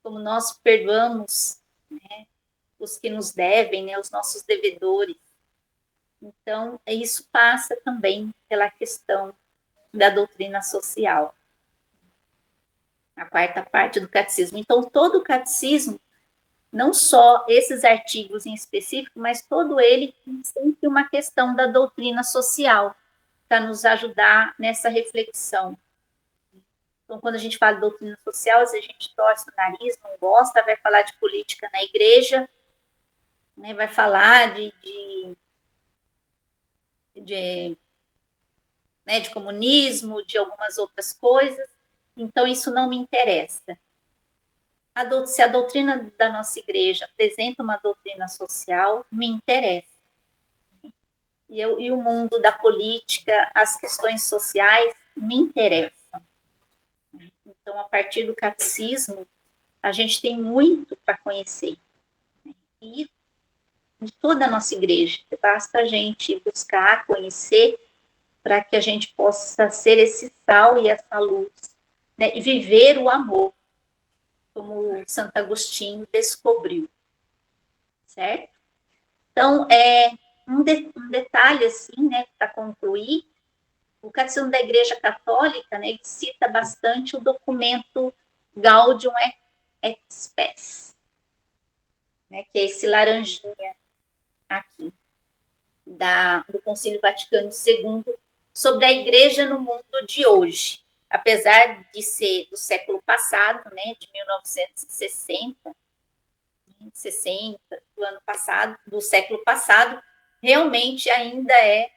como nós perdoamos, né, os que nos devem, né, os nossos devedores. Então, isso passa também pela questão da doutrina social. A quarta parte do catecismo. Então, todo o catecismo, não só esses artigos em específico, mas todo ele tem sempre uma questão da doutrina social, para nos ajudar nessa reflexão. Então, quando a gente fala de doutrina social, às vezes a gente torce o nariz, não gosta, vai falar de política na igreja, né, vai falar né, de comunismo, de algumas outras coisas, então isso não me interessa. Se a doutrina da nossa igreja apresenta uma doutrina social, me interessa. E o mundo da política, as questões sociais, me interessam. Então, a partir do catecismo, a gente tem muito para conhecer. E de toda a nossa igreja, basta a gente buscar, conhecer, para que a gente possa ser esse sal e essa luz, né? E viver o amor, como Santo Agostinho descobriu, certo? Então, um detalhe, assim, né, para concluir, o Catecismo da Igreja Católica, né, ele cita bastante o documento Gaudium et Spes, né, que é esse laranjinha aqui, do Concílio Vaticano II, sobre a Igreja no mundo de hoje. Apesar de ser do século passado, né, de 1960, do ano passado, do século passado, realmente ainda é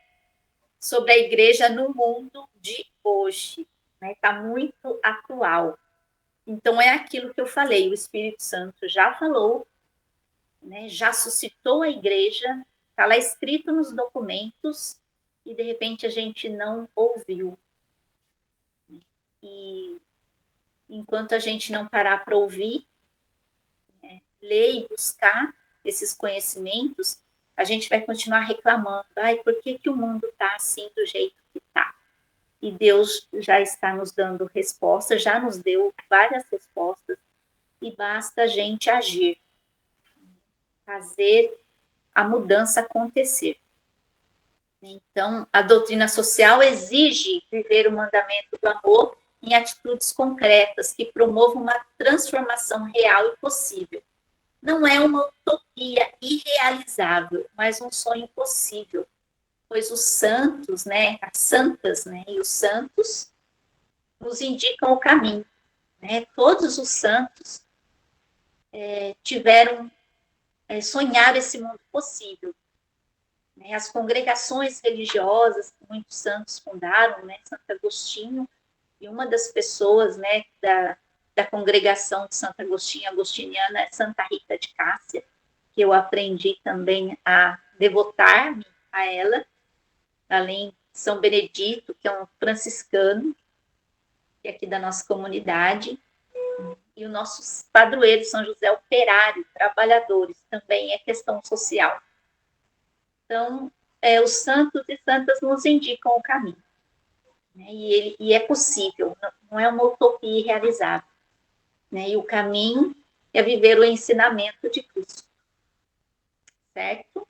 sobre a igreja no mundo de hoje, né? Está muito atual. Então, é aquilo que eu falei, o Espírito Santo já falou, né? Já suscitou a igreja, está lá escrito nos documentos, e de repente a gente não ouviu. E enquanto a gente não parar para ouvir, né, ler e buscar esses conhecimentos, a gente vai continuar reclamando. Ai, por que o mundo está assim do jeito que está? E Deus já está nos dando respostas, já nos deu várias respostas, e basta a gente agir, fazer a mudança acontecer. Então, a doutrina social exige viver o mandamento do amor em atitudes concretas que promovam uma transformação real e possível. Não é uma utopia irrealizável, mas um sonho possível, pois os santos, né, as santas, né, e os santos nos indicam o caminho, né? Todos os santos sonharam esse mundo possível, né? As congregações religiosas que muitos santos fundaram, né, Santo Agostinho, e uma das pessoas, né, da congregação de Santo Agostinho, agostiniana, é Santa Rita de Cássia, que eu aprendi também a devotar-me a ela, além de São Benedito, que é um franciscano, que é aqui da nossa comunidade, e o nosso padroeiro, São José Operário, trabalhadores, também é questão social. Então, os santos e santas nos indicam o caminho, né? E é possível, não é uma utopia irrealizável, né? E o caminho é viver o ensinamento de Cristo, certo?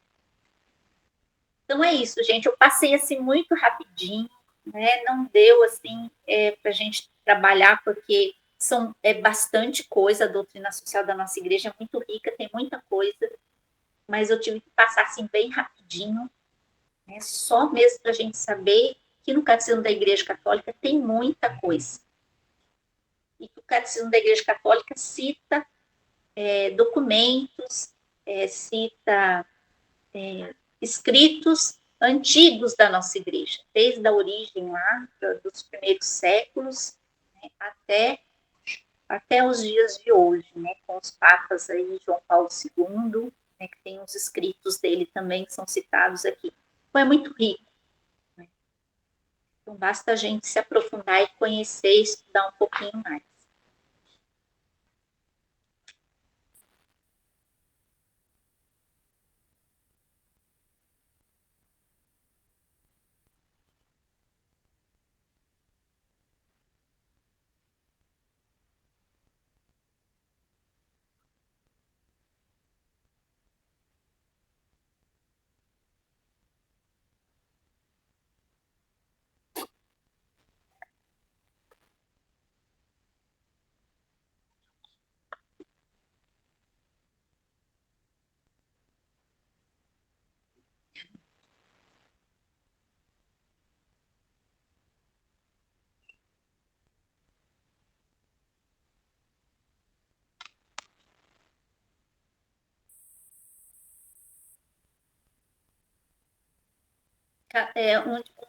Então é isso, gente. Eu passei assim muito rapidinho, né? Não deu assim para a gente trabalhar, porque é bastante coisa. A doutrina social da nossa igreja é muito rica, tem muita coisa, mas eu tive que passar assim bem rapidinho, né? Só mesmo para a gente saber que no Catecismo da Igreja Católica tem muita coisa. e que o Catecismo da Igreja Católica cita documentos, cita escritos antigos da nossa igreja, desde a origem lá, dos primeiros séculos, né, até os dias de hoje, né, com os papas aí, João Paulo II, né, que tem os escritos dele também que são citados aqui. Então, é muito rico. Né? Então, basta a gente se aprofundar e conhecer e estudar um pouquinho mais.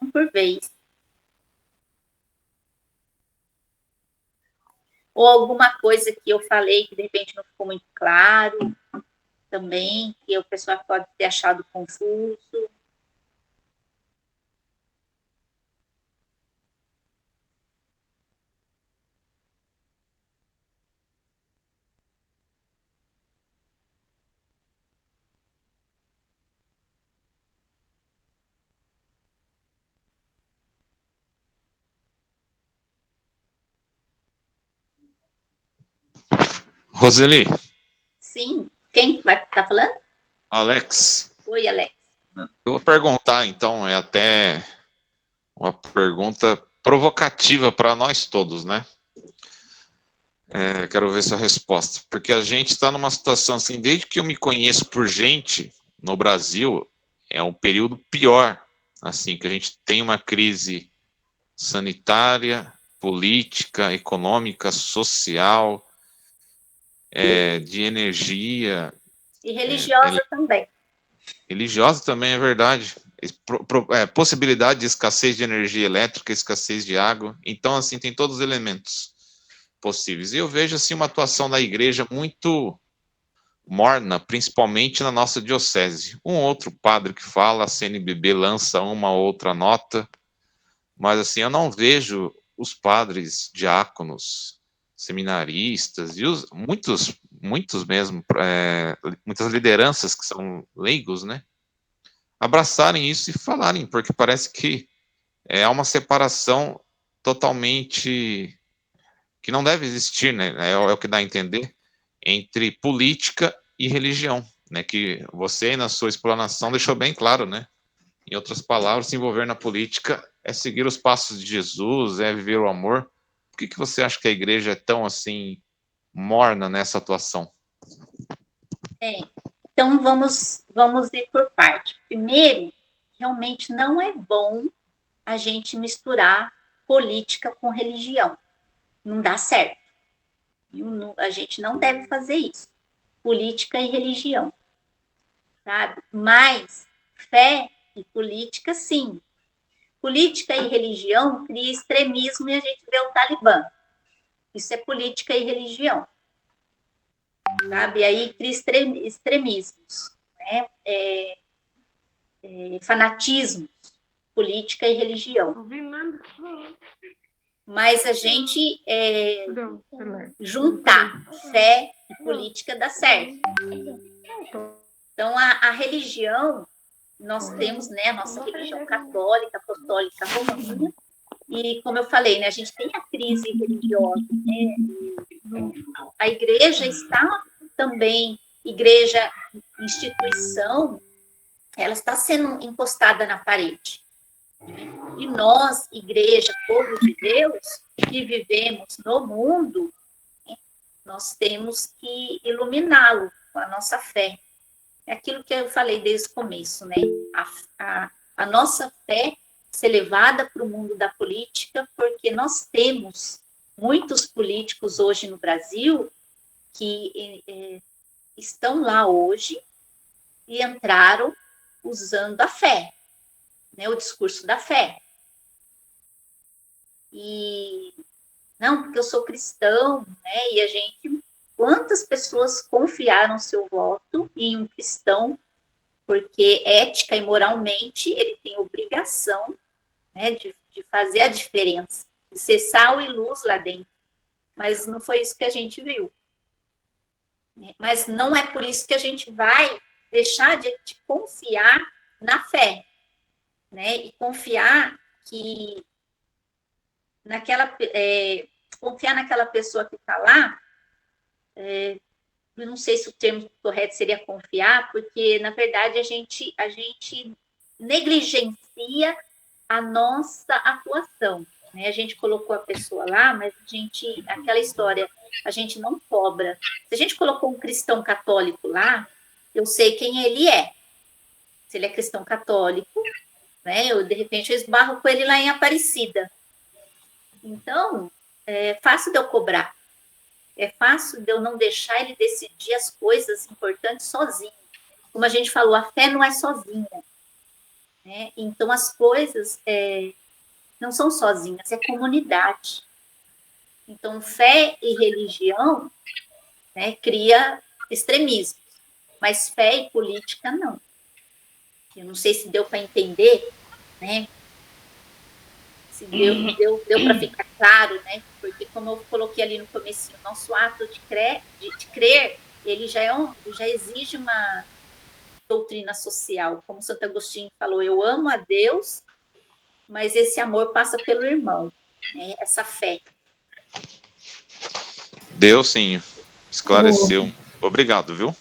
Um por vez. Ou alguma coisa que eu falei que de repente não ficou muito claro também, que o pessoal pode ter achado confuso. Roseli. Sim. Quem vai estar falando? Alex. Oi, Alex. Eu vou perguntar, então, é até uma pergunta provocativa para nós todos, né? Quero ver sua resposta. Porque a gente está numa situação assim, desde que eu me conheço por gente no Brasil, é um período pior, assim, que a gente tem uma crise sanitária, política, econômica, social, de energia. E religiosa também. Religiosa também, é verdade. Possibilidade de escassez de energia elétrica, escassez de água. Então, assim, tem todos os elementos possíveis. E eu vejo, assim, uma atuação da igreja muito morna, principalmente na nossa diocese. Um outro padre que fala, a CNBB lança uma outra nota, mas, assim, eu não vejo os padres diáconos, seminaristas e muitos mesmo, muitas lideranças que são leigos, né, abraçarem isso e falarem, porque parece que há uma separação totalmente que não deve existir, né? É o que dá a entender, entre política e religião, né? Que você, na sua explanação, deixou bem claro, né? Em outras palavras, se envolver na política é seguir os passos de Jesus, é viver o amor. Por que você acha que a igreja é tão, assim, morna nessa atuação? Então, vamos ir por parte. Primeiro, realmente não é bom a gente misturar política com religião. Não dá certo. A gente não deve fazer isso. Política e religião. Sabe? Mas fé e política, sim. Política e religião cria extremismo e a gente vê o Talibã. Isso é política e religião. Sabe? Aí cria extremismos, né? Fanatismos, política e religião. Mas a gente juntar fé e política dá certo. Então, a religião, nós temos, né, a nossa religião católica, apostólica, romana, e, como eu falei, né, a gente tem a crise religiosa, né? A igreja está também, igreja, instituição, ela está sendo encostada na parede. E nós, igreja, povo de Deus, que vivemos no mundo, nós temos que iluminá-lo com a nossa fé. É aquilo que eu falei desde o começo, né? A nossa fé ser levada para o mundo da política, porque nós temos muitos políticos hoje no Brasil que estão lá hoje e entraram usando a fé, né, o discurso da fé. E não, porque eu sou cristão, né? E a gente, quantas pessoas confiaram seu voto em um cristão, porque ética e moralmente ele tem obrigação, né, de fazer a diferença, de ser sal e luz lá dentro. Mas não foi isso que a gente viu. Mas não é por isso que a gente vai deixar de confiar na fé, né? E confiar que confiar naquela pessoa que está lá, eu não sei se o termo correto seria confiar, porque, na verdade, a gente negligencia a nossa atuação, né? A gente colocou a pessoa lá, mas aquela história, a gente não cobra. Se a gente colocou um cristão católico lá, eu sei quem ele é. Se ele é cristão católico, né? De repente, eu esbarro com ele lá em Aparecida. Então, é fácil de eu cobrar. É fácil de eu não deixar ele decidir as coisas importantes sozinho. Como a gente falou, a fé não é sozinha, né? Então, as coisas não são sozinhas, é comunidade. Então, fé e religião, né, cria extremismo, mas fé e política não. Eu não sei se deu para entender, né? Se deu para ficar claro, né? Porque, como eu coloquei ali no começo, o nosso ato de crer, ele já exige uma doutrina social. Como Santo Agostinho falou, eu amo a Deus, mas esse amor passa pelo irmão, né? Essa fé. Deus, sim, esclareceu. Obrigado, viu?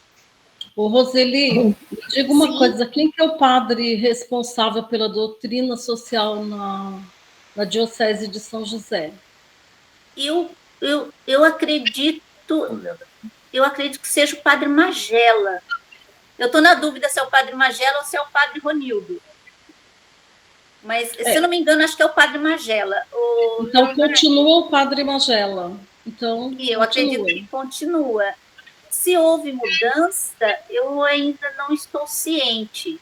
Ô, Roseli, diga uma coisa, quem que é o padre responsável pela doutrina social na Diocese de São José? Eu acredito que seja o padre Magela. Eu estou na dúvida se é o padre Magela ou se é o padre Ronildo. Mas, se eu não me engano, acho que é o padre Magela. Então, continua o padre Magela. Então, eu acredito que continua. Se houve mudança, eu ainda não estou ciente,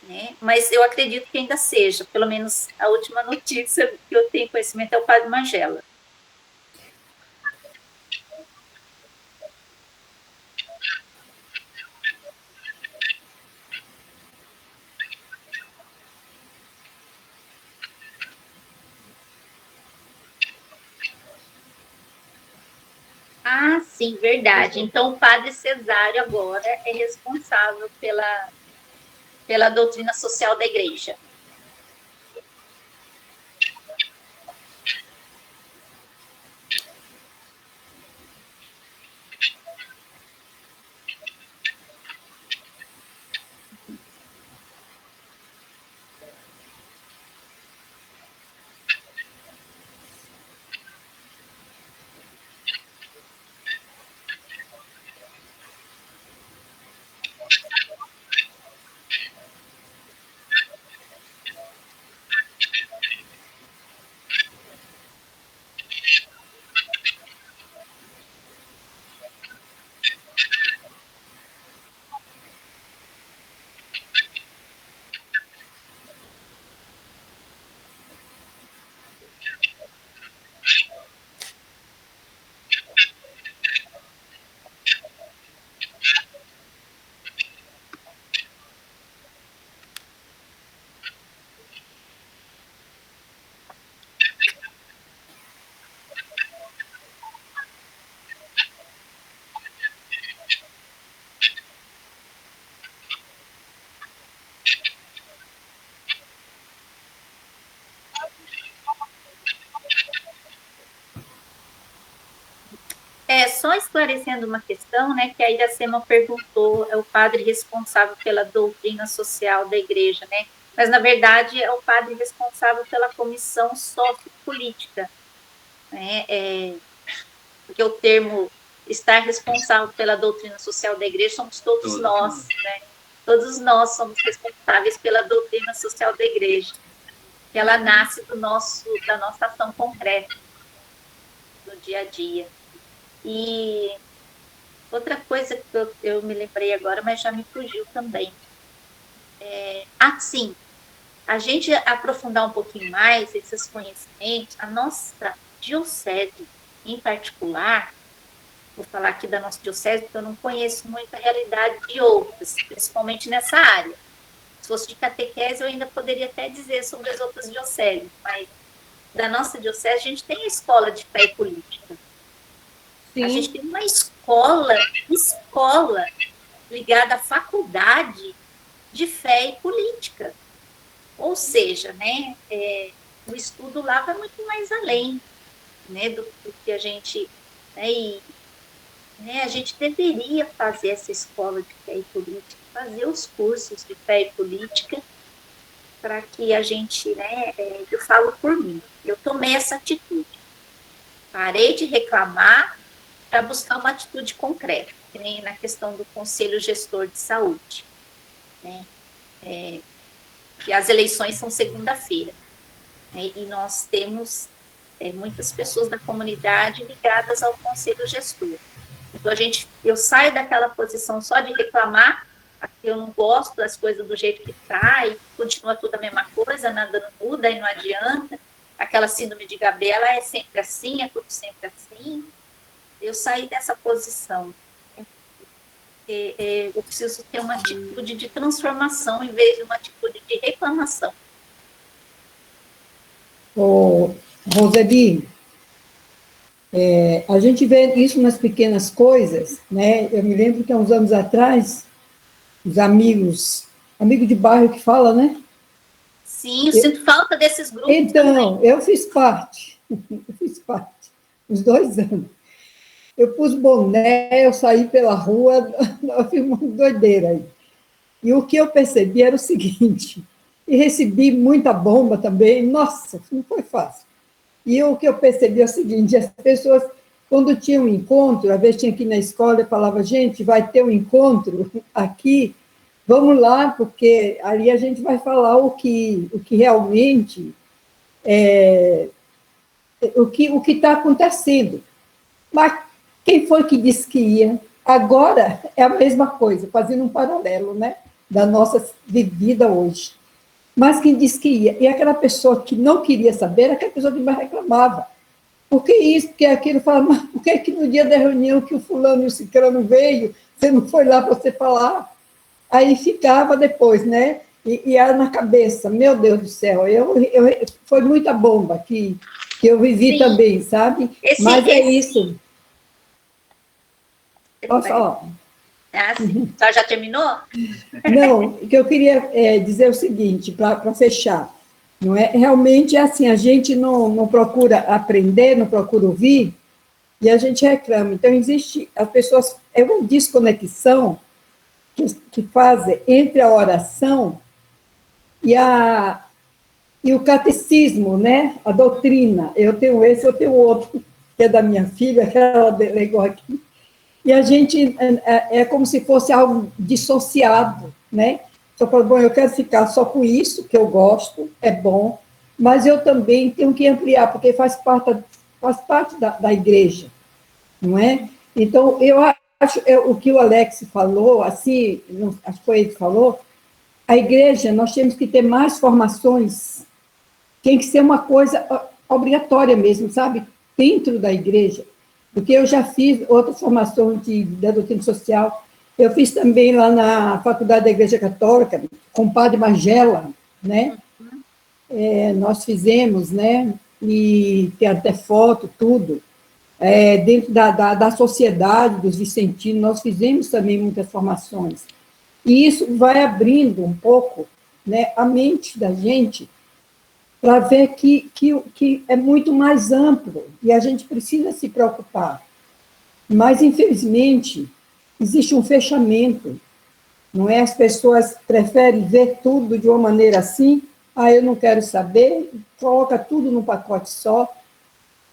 né? Mas eu acredito que ainda seja. Pelo menos a última notícia que eu tenho conhecimento é o padre Magela. Ah, sim, verdade. Então, o padre Cesário agora é responsável pela doutrina social da igreja. Só esclarecendo uma questão, né, que a Iracema perguntou, é o padre responsável pela doutrina social da igreja, né? Mas, na verdade, é o padre responsável pela comissão sociopolítica, né? Porque o termo estar responsável pela doutrina social da igreja somos todos nós, né? Todos nós somos responsáveis pela doutrina social da igreja, que ela nasce da nossa ação concreta. no dia a dia. E outra coisa que eu me lembrei agora, mas já me fugiu também. Sim, a gente aprofundar um pouquinho mais esses conhecimentos, a nossa diocese em particular, vou falar aqui da nossa diocese, porque eu não conheço muito a realidade de outras, principalmente nessa área. Se fosse de catequese, eu ainda poderia até dizer sobre as outras dioceses, mas da nossa diocese, a gente tem a escola de fé e política. Sim. A gente tem uma escola ligada à faculdade de fé e política. Ou seja, né, o estudo lá vai muito mais além, né, do que a gente... a gente deveria fazer essa escola de fé e política, fazer os cursos de fé e política, para que a gente, né, eu falo por mim, eu tomei essa atitude. Parei de reclamar para buscar uma atitude concreta, que nem na questão do Conselho Gestor de Saúde, né? Que as eleições são segunda-feira, né? E nós temos muitas pessoas da comunidade ligadas ao Conselho Gestor. Então, eu saio daquela posição só de reclamar, porque eu não gosto das coisas do jeito que está, e continua tudo a mesma coisa, nada não muda e não adianta. Aquela síndrome de Gabriela é sempre assim, é tudo sempre assim. Eu saí dessa posição. Eu preciso ter uma atitude de transformação em vez de uma atitude de reclamação. Roseli, a gente vê isso nas pequenas coisas, né? Eu me lembro que há uns anos atrás, os amigos de bairro que fala, né? Sim, eu sinto falta desses grupos. Então, também. Eu fiz parte, uns 2 anos. Eu pus boné, eu saí pela rua, eu fiz uma doideira aí. E o que eu percebi era o seguinte, e recebi muita bomba também, nossa, não foi fácil. E o que eu percebi é o seguinte, as pessoas, quando tinha um encontro, às vezes tinha aqui na escola, eu falava, gente, vai ter um encontro aqui, vamos lá, porque ali a gente vai falar o que realmente o que está acontecendo. Mas quem foi que disse que ia? Agora é a mesma coisa, fazendo um paralelo, né, da nossa vida hoje. Mas quem disse que ia? E aquela pessoa que não queria saber era aquela pessoa que mais reclamava. Por que isso? Porque aquilo falava, mas por que no dia da reunião que o fulano e o ciclano veio, você não foi lá para você falar? Aí ficava depois, né? E era na cabeça, meu Deus do céu, foi muita bomba que eu vivi. Sim. Também, sabe? Mas é isso. Posso falar? Sim. Só já terminou? Não, o que eu queria dizer é o seguinte, para fechar, não é? Realmente é assim, a gente não procura aprender, não procura ouvir, e a gente reclama. Então, existe, as pessoas, é uma desconexão que fazem entre a oração e o catecismo, né? A doutrina. Eu tenho esse, eu tenho outro, que é da minha filha, que ela delegou aqui. E a gente é como se fosse algo dissociado, né? Só falo, bom, eu quero ficar só com isso, que eu gosto, é bom, mas eu também tenho que ampliar, porque faz parte da igreja, não é? Então, eu acho, o que o Alex falou, assim, acho que foi ele que falou, a igreja, nós temos que ter mais formações, tem que ser uma coisa obrigatória mesmo, sabe? Dentro da igreja. Porque eu já fiz outras formações da doutrina social, eu fiz também lá na Faculdade da Igreja Católica, com o padre Magela, né? Nós fizemos, né? E tem até foto, tudo. Dentro da sociedade dos vicentinos, nós fizemos também muitas formações. E isso vai abrindo um pouco, né, a mente da gente para ver que é muito mais amplo e a gente precisa se preocupar. Mas, infelizmente, existe um fechamento, não é? As pessoas preferem ver tudo de uma maneira assim, eu não quero saber, coloca tudo num pacote só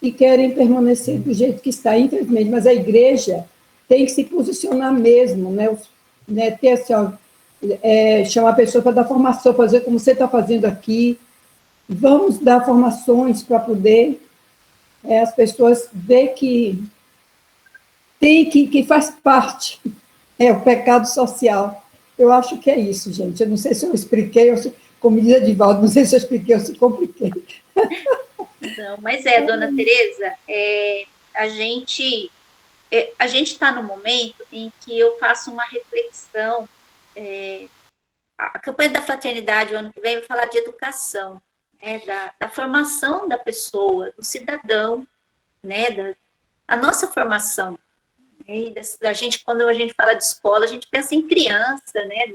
e querem permanecer do jeito que está, infelizmente. Mas a igreja tem que se posicionar mesmo, né? Ter assim, chamar a pessoa para dar formação, fazer como você está fazendo aqui. Vamos dar formações para poder as pessoas veem que que faz parte, o pecado social. Eu acho que é isso, gente. Eu não sei se eu expliquei, como diz Edivaldo, não sei se eu expliquei ou se compliquei. Não, mas dona Tereza, a gente está no momento em que eu faço uma reflexão. A campanha da fraternidade, o ano que vem, vai falar de educação, né, da formação da pessoa, do cidadão, né, a nossa formação. Né, da gente, quando a gente fala de escola, a gente pensa em criança, né,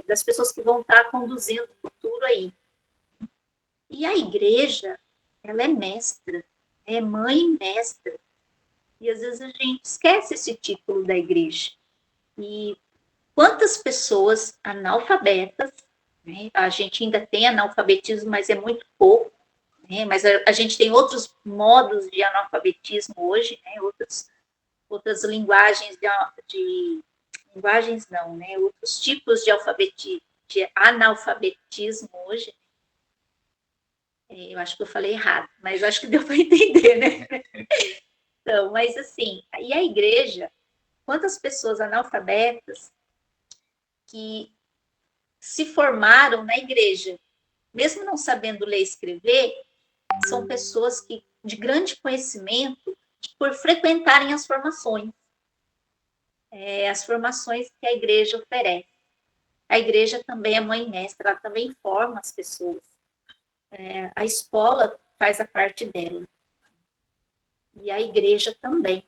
das pessoas que vão estar conduzindo o futuro aí. E a igreja, ela é mestra, é mãe e mestra. E às vezes a gente esquece esse título da igreja. E quantas pessoas analfabetas, né? A gente ainda tem analfabetismo, mas é muito pouco, né? Mas a gente tem outros modos de analfabetismo hoje, né? Outras linguagens linguagens não, né? Outros tipos de analfabetismo hoje. Eu acho que eu falei errado, mas acho que deu para entender, né? Então, mas assim, e a igreja, quantas pessoas analfabetas que se formaram na igreja, mesmo não sabendo ler e escrever, são pessoas que de grande conhecimento por frequentarem as formações que a igreja oferece. A igreja também é mãe mestra, ela também forma as pessoas. A escola faz a parte dela. E a igreja também.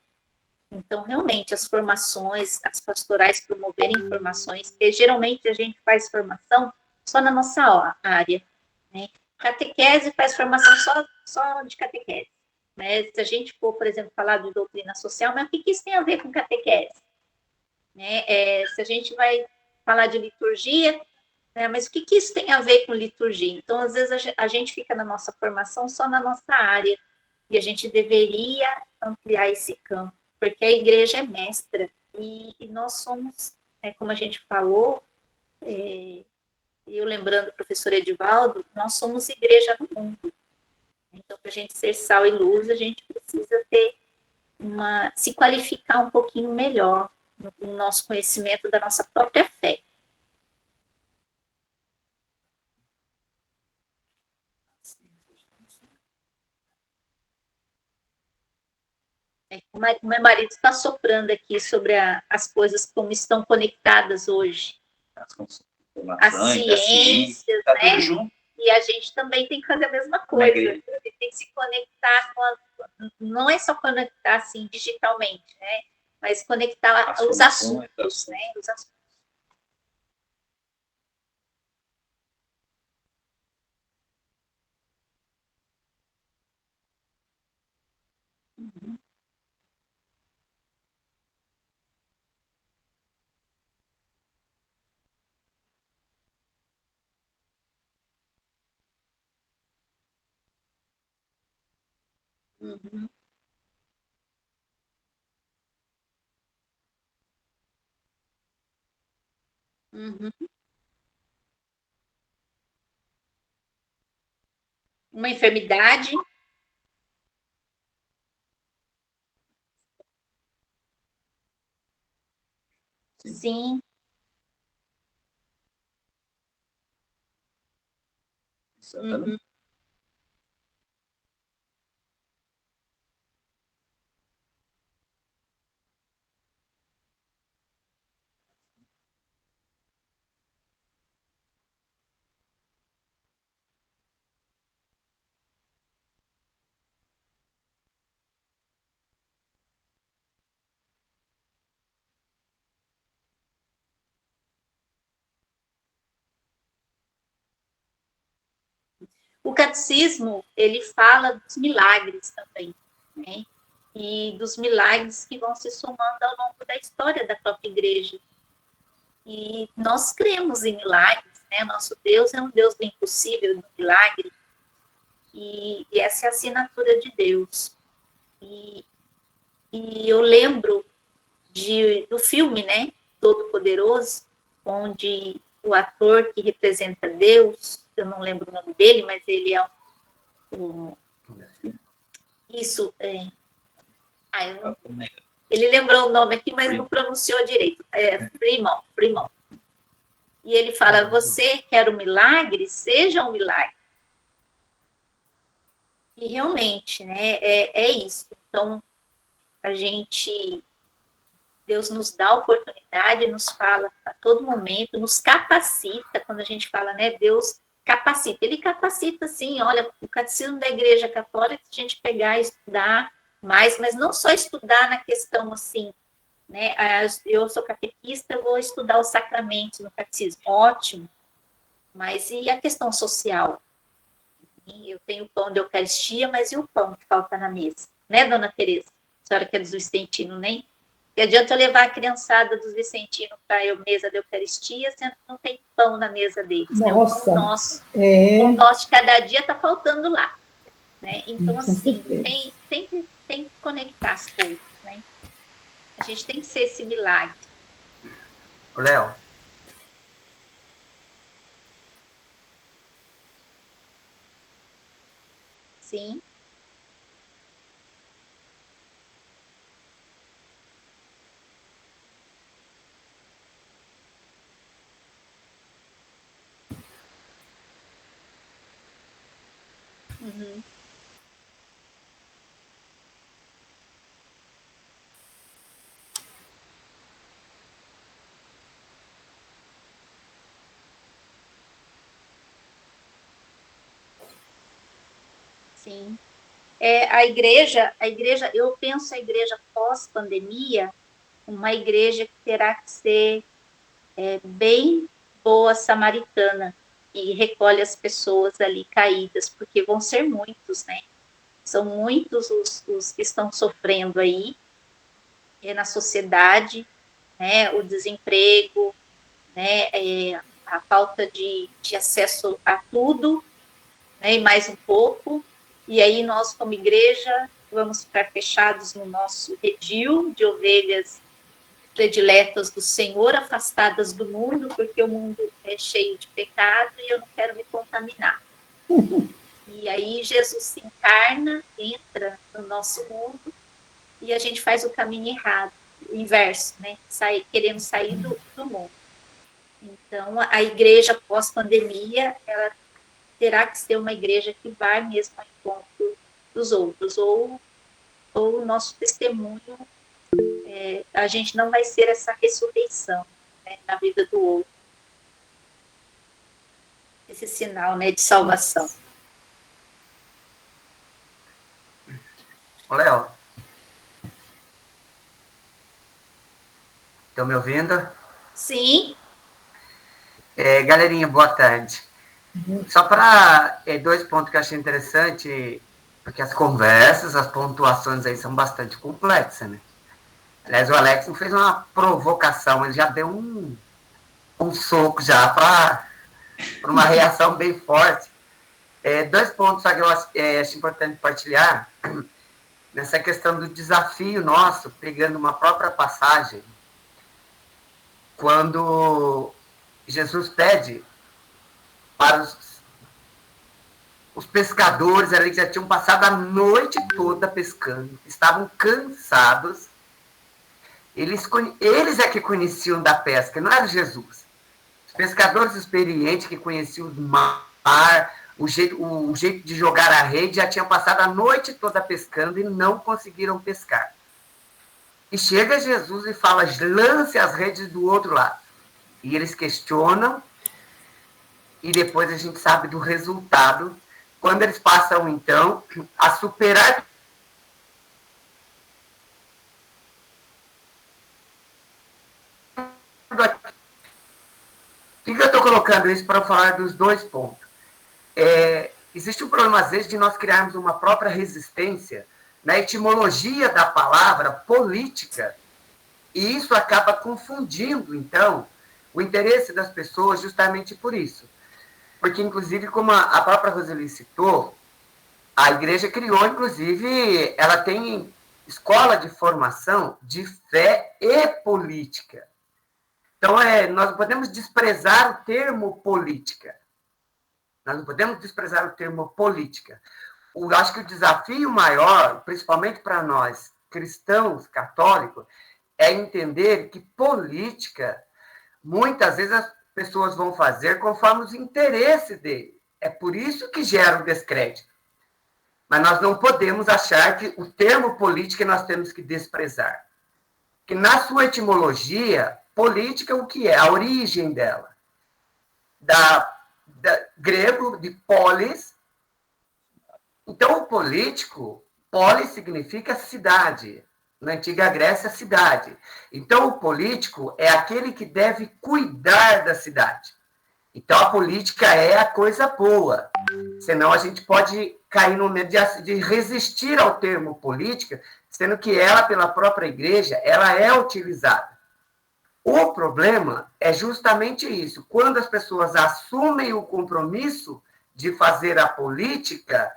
Então, realmente, as formações, as pastorais promoverem formações, porque geralmente a gente faz formação só na nossa área, né? Catequese faz formação só de catequese. Né? Se a gente for, por exemplo, falar de doutrina social, mas o que isso tem a ver com catequese? Né? Se a gente vai falar de liturgia, né? Mas o que isso tem a ver com liturgia? Então, às vezes, a gente fica na nossa formação só na nossa área, e a gente deveria ampliar esse campo, porque a igreja é mestra, e nós somos, como a gente falou, eu lembrando o professor Edivaldo, nós somos igreja no mundo. Então, para a gente ser sal e luz, a gente precisa se qualificar um pouquinho melhor no nosso conhecimento da nossa própria fé. O meu marido está soprando aqui sobre as coisas como estão conectadas hoje. As ciências, tá, né? E a gente também tem que fazer a mesma coisa. A gente tem que se conectar não é só conectar assim digitalmente, né? Mas conectar os assuntos, né? Os assuntos. Uhum. Uhum. Uhum. Uma enfermidade. Sim. Uhum. O catecismo, ele fala dos milagres também, né? E dos milagres que vão se somando ao longo da história da própria igreja. E nós cremos em milagres, né? Nosso Deus é um Deus do impossível, do milagre, e essa é a assinatura de Deus. E eu lembro do filme, né? Todo-Poderoso, onde o ator que representa Deus, eu não lembro o nome dele, mas ele é Isso, ele lembrou o nome aqui, mas não pronunciou direito. Freeman. E ele fala, você quer um milagre? Seja um milagre. E realmente, né, é isso. Então, Deus nos dá a oportunidade, nos fala a todo momento, nos capacita, quando a gente fala, né, Deus capacita. Ele capacita, sim, olha, o catecismo da Igreja Católica, a gente pegar e estudar mais, mas não só estudar na questão, assim, né, eu sou catequista, eu vou estudar os sacramentos no catecismo, ótimo, mas e a questão social? Eu tenho o pão de Eucaristia, mas e o pão que falta na mesa? Né, dona Tereza? A senhora que é dos Vicentinos, nem? Que adianta eu levar a criançada dos Vicentinos para a mesa da Eucaristia, sendo que não tem pão na mesa deles. Nossa, né? O nosso de cada dia está faltando lá. Né? Então, assim, tem que conectar as coisas. Né? A gente tem que ser esse milagre. Léo. Sim. Uhum. Sim. A igreja, eu penso a igreja pós-pandemia, uma igreja que terá que ser bem boa samaritana e recolhe as pessoas ali caídas, porque vão ser muitos, né? São muitos os que estão sofrendo aí na sociedade, né? O desemprego, né? A falta de acesso a tudo, né? E mais um pouco. E aí nós, como igreja, vamos ficar fechados no nosso redil de ovelhas prediletas do Senhor, afastadas do mundo, porque o mundo é cheio de pecado e eu não quero me contaminar. E aí Jesus se encarna, entra no nosso mundo e a gente faz o caminho errado, o inverso, né? Querendo sair do mundo. Então, a igreja pós-pandemia, ela terá que ser uma igreja que vai mesmo ao encontro dos outros, ou o nosso testemunho, a gente não vai ser essa ressurreição, né, na vida do outro. Esse sinal, né, de salvação. Ô, Léo. Estão me ouvindo? Sim. Galerinha, boa tarde. Só para 2 pontos que eu achei interessante, porque as conversas, as pontuações aí são bastante complexas, né? Aliás, o Alex não fez uma provocação, ele já deu um soco já para uma reação bem forte. 2 pontos só que eu acho importante partilhar, nessa questão do desafio nosso, pegando uma própria passagem, quando Jesus pede para os pescadores ali que já tinham passado a noite toda pescando, estavam cansados, eles é que conheciam da pesca, não era Jesus. Os pescadores experientes que conheciam o mar, o jeito de jogar a rede, já tinham passado a noite toda pescando e não conseguiram pescar. E chega Jesus e fala, lance as redes do outro lado. E eles questionam, e depois a gente sabe do resultado, quando eles passam, então, a superar. Por que eu estou colocando isso para falar dos 2 pontos? Existe um problema, às vezes, de nós criarmos uma própria resistência na etimologia da palavra política, e isso acaba confundindo, então, o interesse das pessoas justamente por isso. Porque, inclusive, como a própria Roseli citou, a igreja criou, inclusive, ela tem escola de formação de fé e política. Então, nós não podemos desprezar o termo política. Nós não podemos desprezar o termo política. eu acho que o desafio maior, principalmente para nós, cristãos, católicos, é entender que política, muitas vezes as pessoas vão fazer conforme os interesses dele. É por isso que gera o descrédito. Mas nós não podemos achar que o termo política nós temos que desprezar. Que na sua etimologia, política, o que é? A origem dela. Da grego, de polis. Então, o político, polis significa cidade. Na antiga Grécia, cidade. Então, o político é aquele que deve cuidar da cidade. Então, a política é a coisa boa. Senão, a gente pode cair no medo de resistir ao termo política, sendo que ela, pela própria igreja, ela é utilizada. O problema é justamente isso. Quando as pessoas assumem o compromisso de fazer a política,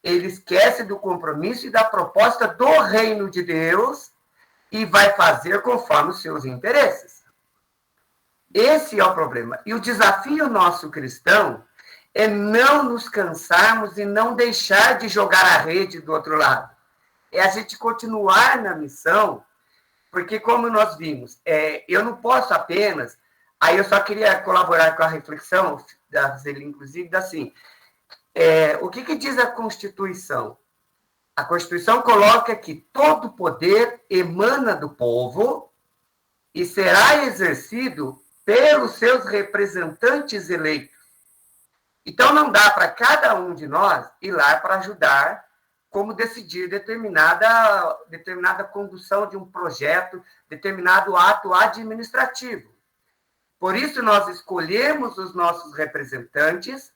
ele esquece do compromisso e da proposta do reino de Deus e vai fazer conforme os seus interesses. Esse é o problema. E o desafio nosso cristão é não nos cansarmos e não deixar de jogar a rede do outro lado. É a gente continuar na missão, porque como nós vimos, eu não posso apenas... Aí eu só queria colaborar com a reflexão, inclusive, assim... o que diz a Constituição? A Constituição coloca que todo poder emana do povo e será exercido pelos seus representantes eleitos. Então, não dá para cada um de nós ir lá para ajudar como decidir determinada condução de um projeto, determinado ato administrativo. Por isso, nós escolhemos os nossos representantes,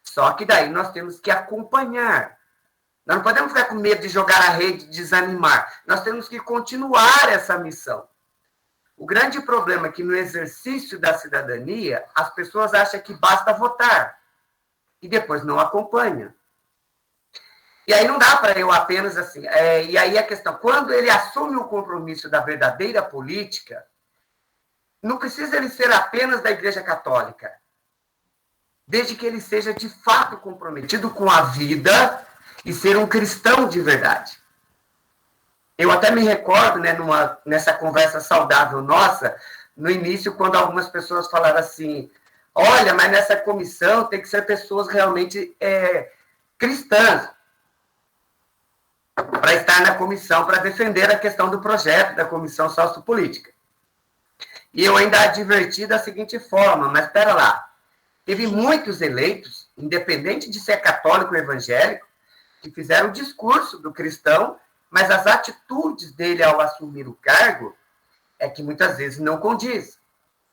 só que daí nós temos que acompanhar. Nós não podemos ficar com medo de jogar a rede, desanimar. Nós temos que continuar essa missão. O grande problema é que no exercício da cidadania, as pessoas acham que basta votar e depois não acompanham. E aí não dá para eu apenas assim... e aí a questão, quando ele assume o compromisso da verdadeira política, não precisa ele ser apenas da Igreja Católica, desde que ele seja de fato comprometido com a vida e ser um cristão de verdade. Eu até me recordo, né, nessa conversa saudável nossa, no início, quando algumas pessoas falaram assim, olha, mas nessa comissão tem que ser pessoas realmente cristãs para estar na comissão, para defender a questão do projeto da Comissão Sociopolítica. E eu ainda adverti da seguinte forma, mas espera lá, teve muitos eleitos, independente de ser católico ou evangélico, que fizeram o discurso do cristão, mas as atitudes dele ao assumir o cargo é que muitas vezes não condiz.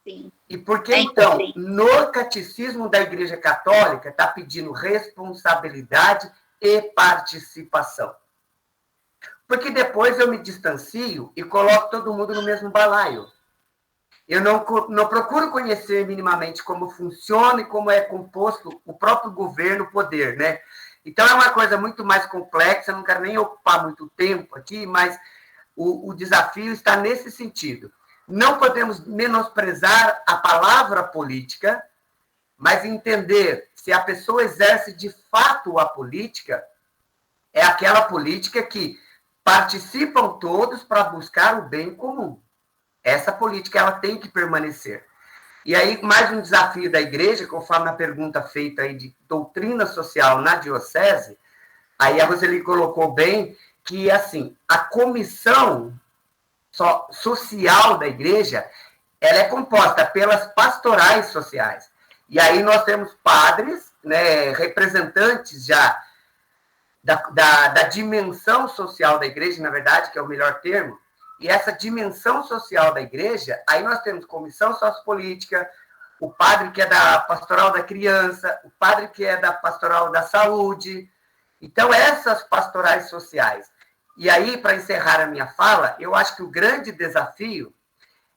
Sim. E por que, então, no catecismo da Igreja Católica está pedindo responsabilidade e participação? Porque depois eu me distancio e coloco todo mundo no mesmo balaio. Eu não procuro conhecer minimamente como funciona e como é composto o próprio governo, o poder, né? Então, é uma coisa muito mais complexa, não quero nem ocupar muito tempo aqui, mas o desafio está nesse sentido. Não podemos menosprezar a palavra política, mas entender se a pessoa exerce de fato a política, é aquela política que participam todos para buscar o bem comum. Essa política ela tem que permanecer. E aí, mais um desafio da igreja, conforme a pergunta feita aí de doutrina social na diocese, aí a Roseli colocou bem que, assim, a comissão social da igreja, ela é composta pelas pastorais sociais. E aí nós temos padres, né, representantes já da dimensão social da igreja, na verdade, que é o melhor termo. E essa dimensão social da igreja, aí nós temos comissão sociopolítica, o padre que é da pastoral da criança, o padre que é da pastoral da saúde. Então, essas pastorais sociais. E aí, para encerrar a minha fala, eu acho que o grande desafio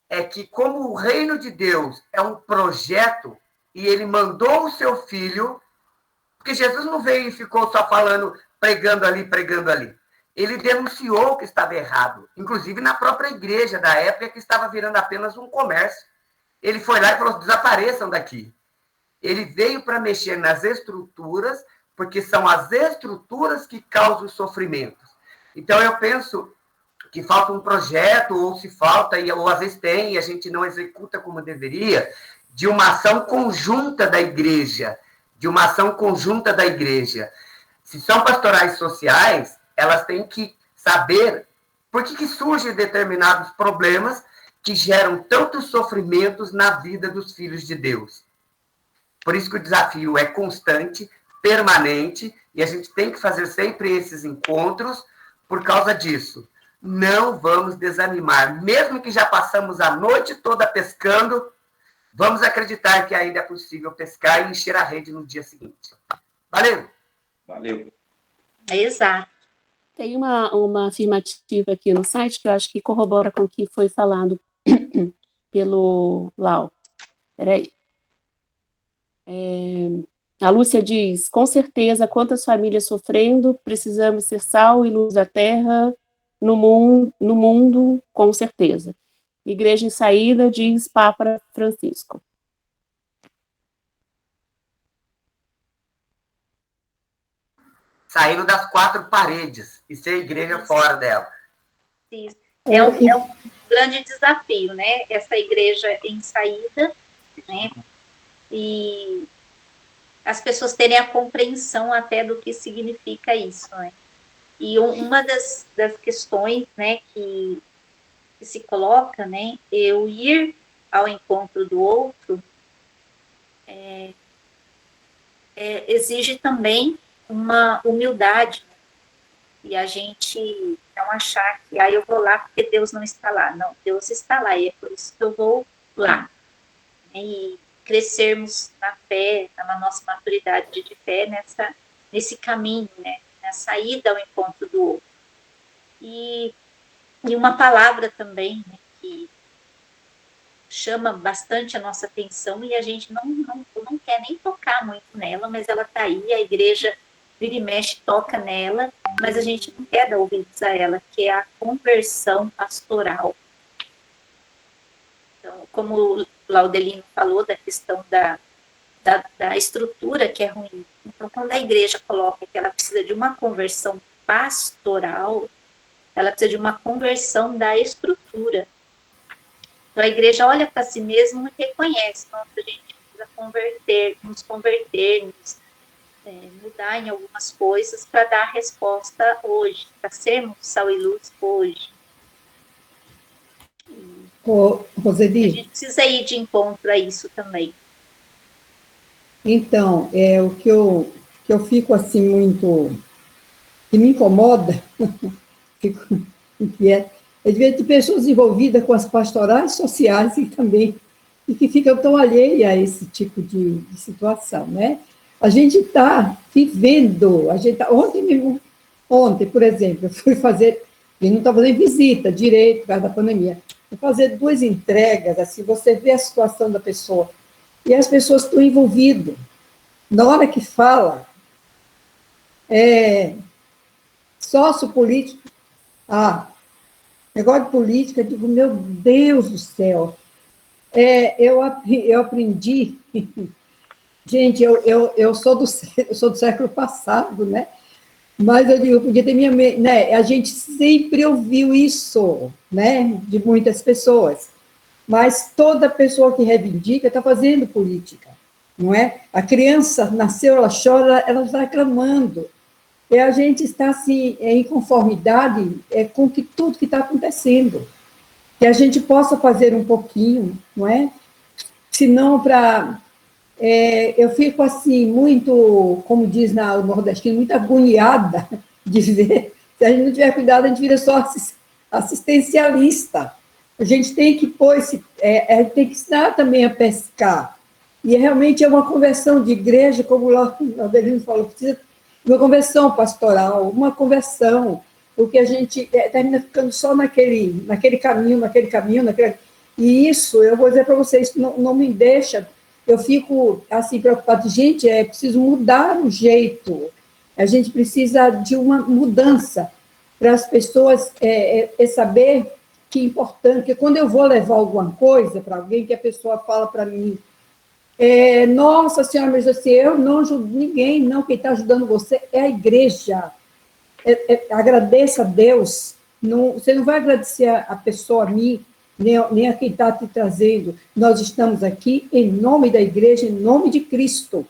é que, como o reino de Deus é um projeto, e ele mandou o seu filho, porque Jesus não veio e ficou só falando, pregando ali, pregando ali. Ele denunciou o que estava errado, inclusive na própria igreja da época, que estava virando apenas um comércio. Ele foi lá e falou, desapareçam daqui. Ele veio para mexer nas estruturas, porque são as estruturas que causam os sofrimentos. Então, eu penso que falta um projeto, ou se falta, ou às vezes tem, e a gente não executa como deveria, de uma ação conjunta da igreja, Se são pastorais sociais, elas têm que saber por que surgem determinados problemas que geram tantos sofrimentos na vida dos filhos de Deus. Por isso que o desafio é constante, permanente, e a gente tem que fazer sempre esses encontros por causa disso. Não vamos desanimar, mesmo que já passamos a noite toda pescando, vamos acreditar que ainda é possível pescar e encher a rede no dia seguinte. Valeu! Valeu. Exato. Tem uma afirmativa aqui no site que eu acho que corrobora com o que foi falado pelo Lau. Peraí. A Lúcia diz, com certeza, quantas famílias sofrendo, precisamos ser sal e luz da terra no mundo, com certeza. Igreja em Saída, diz Papa Francisco. Saindo das 4 paredes e ser igreja fora dela. Isso. É um grande desafio, né? Essa igreja em saída, né? E as pessoas terem a compreensão até do que significa isso, né? E uma das questões, né, que se coloca, né, eu ir ao encontro do outro, exige também uma humildade, né? E a gente não achar que eu vou lá porque Deus não está lá. Não, Deus está lá e é por isso que eu vou lá. E crescermos na fé, na nossa maturidade de fé, nesse caminho, né? Nessa ida ao encontro do outro. E uma palavra também, né, que chama bastante a nossa atenção e a gente não quer nem tocar muito nela, mas ela está aí, a igreja vira e mexe, toca nela, mas a gente não quer dar ouvidos a ela, que é a conversão pastoral. Então, como o Laudelino falou da questão da estrutura que é ruim. Então, quando a igreja coloca que ela precisa de uma conversão pastoral, ela precisa de uma conversão da estrutura. Então, a igreja olha para si mesma e reconhece, nossa, a gente precisa nos converter, mudar em algumas coisas para dar resposta hoje, para sermos sal e luz hoje. Roseli, a gente precisa ir de encontro a isso também. Então, o que eu fico assim muito, que me incomoda, fico inquieta, é de ver pessoas envolvidas com as pastorais sociais e que ficam tão alheias a esse tipo de situação, né? A gente está vivendo, ontem, por exemplo, eu fui fazer, eu não estava fazendo visita direito por causa da pandemia, fui fazer 2 entregas, assim, você vê a situação da pessoa, e as pessoas estão envolvidas. Na hora que fala, sócio político, negócio de política, eu digo, meu Deus do céu, eu aprendi, gente, eu sou do século passado, né? Mas eu digo, podia ter né? A gente sempre ouviu isso, né? De muitas pessoas. Mas toda pessoa que reivindica está fazendo política, não é? A criança nasceu, ela chora, ela está clamando. E a gente está, assim, em conformidade com tudo que está acontecendo. Que a gente possa fazer um pouquinho, não é? Senão, eu fico, assim, muito, como diz no nordestino, muito agoniada de ver. Se a gente não tiver cuidado, a gente vira só assistencialista. A gente tem que tem que ensinar também a pescar. E realmente é uma conversão de igreja, como o Laudelino falou, precisa de uma conversão pastoral, uma conversão, porque a gente termina ficando só naquele caminho, e isso, eu vou dizer para vocês, não me deixa, eu fico, assim, preocupada, gente, é preciso mudar o jeito, a gente precisa de uma mudança para as pessoas saber que é importante, que quando eu vou levar alguma coisa para alguém, que a pessoa fala para mim, Nossa Senhora, mas assim, eu não ajudo ninguém, não. Quem está ajudando você é a igreja. Agradeça a Deus. Não, você não vai agradecer a pessoa, a mim, nem a quem está te trazendo. Nós estamos aqui em nome da igreja, em nome de Cristo,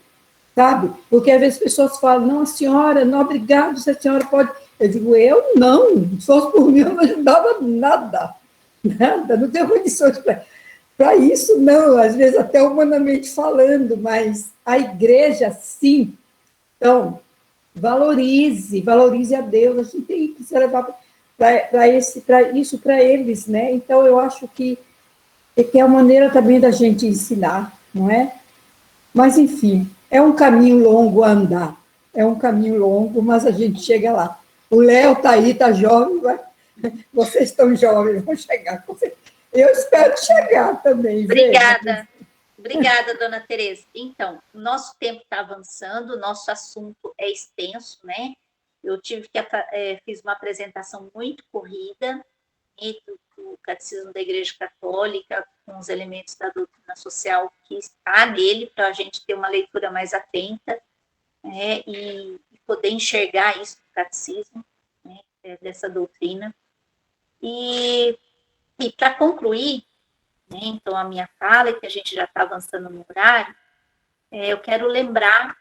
sabe? Porque às vezes as pessoas falam, não, a senhora, não, obrigado, se a senhora pode... Eu digo, eu não, se fosse por mim, eu não ajudava nada, não tenho condições para isso, não, às vezes até humanamente falando, mas a igreja, sim. Então, valorize a Deus, a gente tem que se levar para isso para eles, né? Então, eu acho que é a maneira também da gente ensinar, não é? Mas, enfim, é um caminho longo a andar, é um caminho longo, mas a gente chega lá. O Léo está aí, está jovem, vocês estão jovens, vão chegar. Eu espero chegar também. Obrigada. Obrigada, dona Tereza. Então, o nosso tempo está avançando, o nosso assunto é extenso, né? Eu fiz uma apresentação muito corrida do Catecismo da Igreja Católica, com os elementos da doutrina social que está nele, para a gente ter uma leitura mais atenta, né? E poder enxergar isso do catecismo, né? Dessa doutrina. E para concluir, né, então, a minha fala, que a gente já está avançando no horário, eu quero lembrar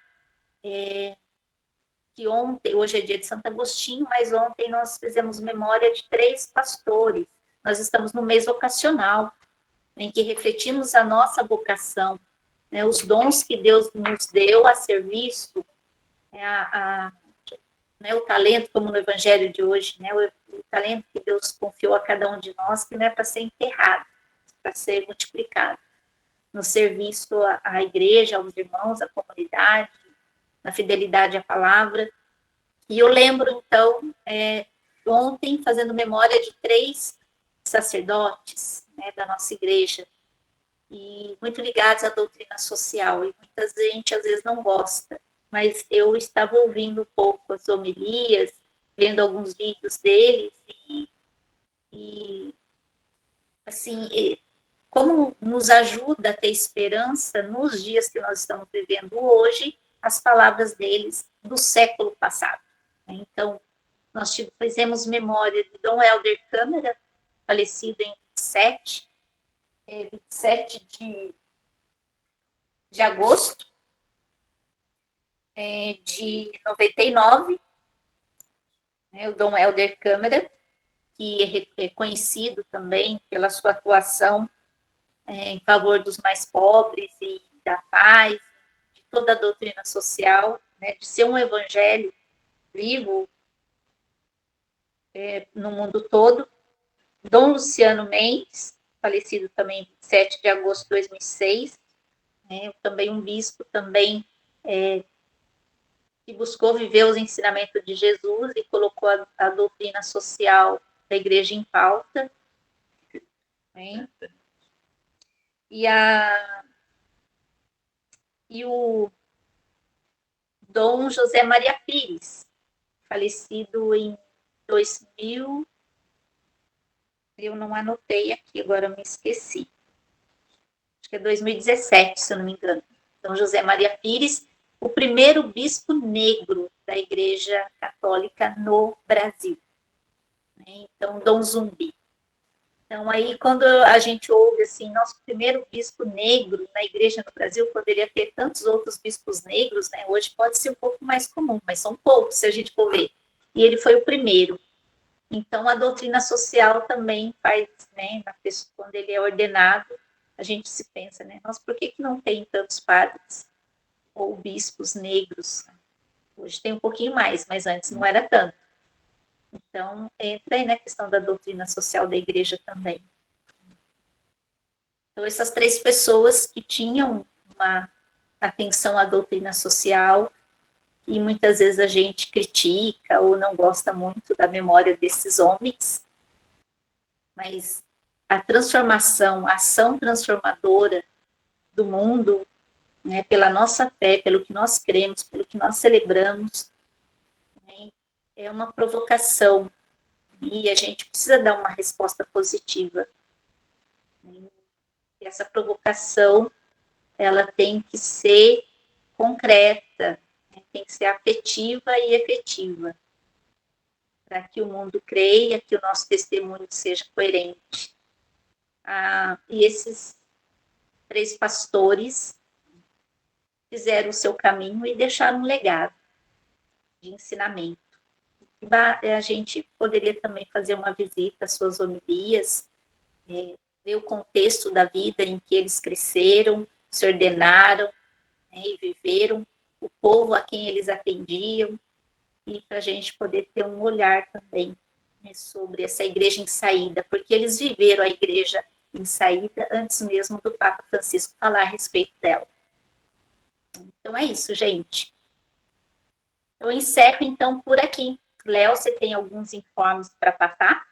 que hoje é dia de Santo Agostinho, mas ontem nós fizemos memória de 3 pastores. Nós estamos no mês vocacional, em que refletimos a nossa vocação, né, os dons que Deus nos deu a serviço, né, o talento, como no evangelho de hoje, né, o talento que Deus confiou a cada um de nós, que não é para ser enterrado, para ser multiplicado no serviço à igreja, aos irmãos, à comunidade, na fidelidade à palavra. E eu lembro, então, ontem, fazendo memória de 3 sacerdotes, né, da nossa igreja, e muito ligados à doutrina social, e muita gente às vezes não gosta, mas eu estava ouvindo um pouco as homilias, vendo alguns vídeos deles, e assim, como nos ajuda a ter esperança nos dias que nós estamos vivendo hoje, as palavras deles do século passado. Então, nós fizemos memória de Dom Helder Câmara, falecido em 27 de agosto de 99, né, o Dom Helder Câmara, que é conhecido também pela sua atuação em favor dos mais pobres e da paz, de toda a doutrina social, né, de ser um evangelho vivo no mundo todo. Dom Luciano Mendes, falecido também em 27 de agosto de 2006, né, também um bispo também que buscou viver os ensinamentos de Jesus e colocou a doutrina social da igreja em pauta. Né? E o Dom José Maria Pires, falecido em 2000, eu não anotei aqui, agora eu me esqueci. Acho que é 2017, se eu não me engano. Dom José Maria Pires, o primeiro bispo negro da Igreja Católica no Brasil. Então, Dom Zumbi. Então, aí, quando a gente ouve, assim, nosso primeiro bispo negro na igreja no Brasil, poderia ter tantos outros bispos negros, né? Hoje pode ser um pouco mais comum, mas são poucos, se a gente for ver. E ele foi o primeiro. Então, a doutrina social também faz, né, na pessoa, quando ele é ordenado, a gente se pensa, né? Nossa, por que não tem tantos padres ou bispos negros? Hoje tem um pouquinho mais, mas antes não era tanto. Então, entra aí na questão da doutrina social da igreja também. Então, essas 3 pessoas que tinham uma atenção à doutrina social, e muitas vezes a gente critica ou não gosta muito da memória desses homens, mas a transformação, a ação transformadora do mundo, né, pela nossa fé, pelo que nós cremos, pelo que nós celebramos, né, é uma provocação, e a gente precisa dar uma resposta positiva. E essa provocação ela tem que ser concreta, né? Tem que ser afetiva e efetiva, para que o mundo creia, que o nosso testemunho seja coerente. E esses 3 pastores fizeram o seu caminho e deixaram um legado de ensinamento. A gente poderia também fazer uma visita às suas homilias, ver o contexto da vida em que eles cresceram, se ordenaram, né, e viveram, o povo a quem eles atendiam, e para a gente poder ter um olhar também, né, sobre essa igreja em saída, porque eles viveram a igreja em saída antes mesmo do Papa Francisco falar a respeito dela. Então é isso, gente. Eu encerro então por aqui. Léo, você tem alguns informes para passar?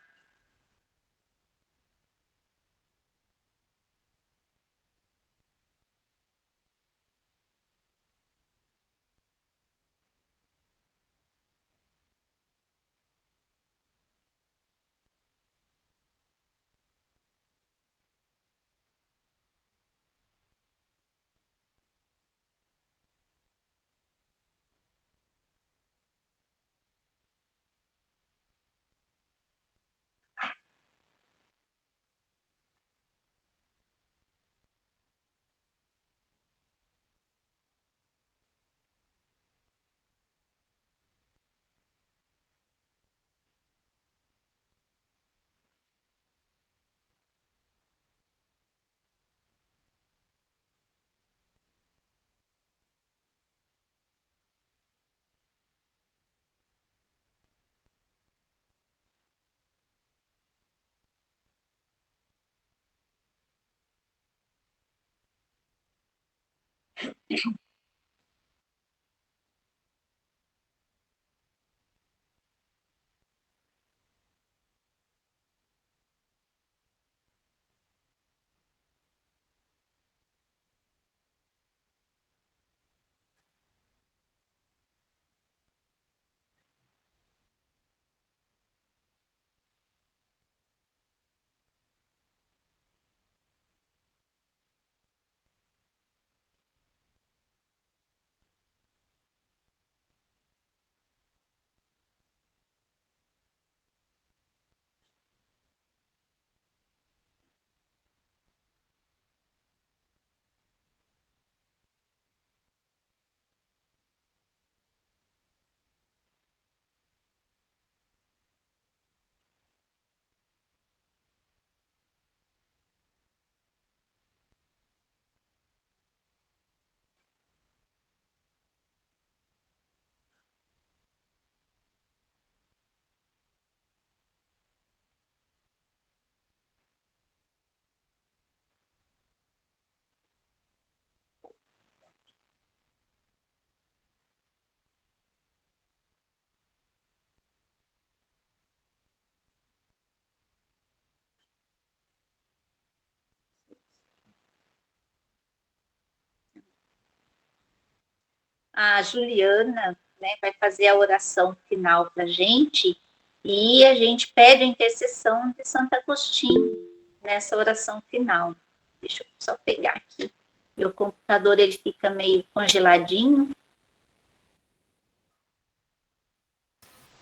A Juliana, né, vai fazer a oração final para a gente, e a gente pede a intercessão de Santo Agostinho nessa oração final. Deixa eu só pegar aqui. Meu computador ele fica meio congeladinho.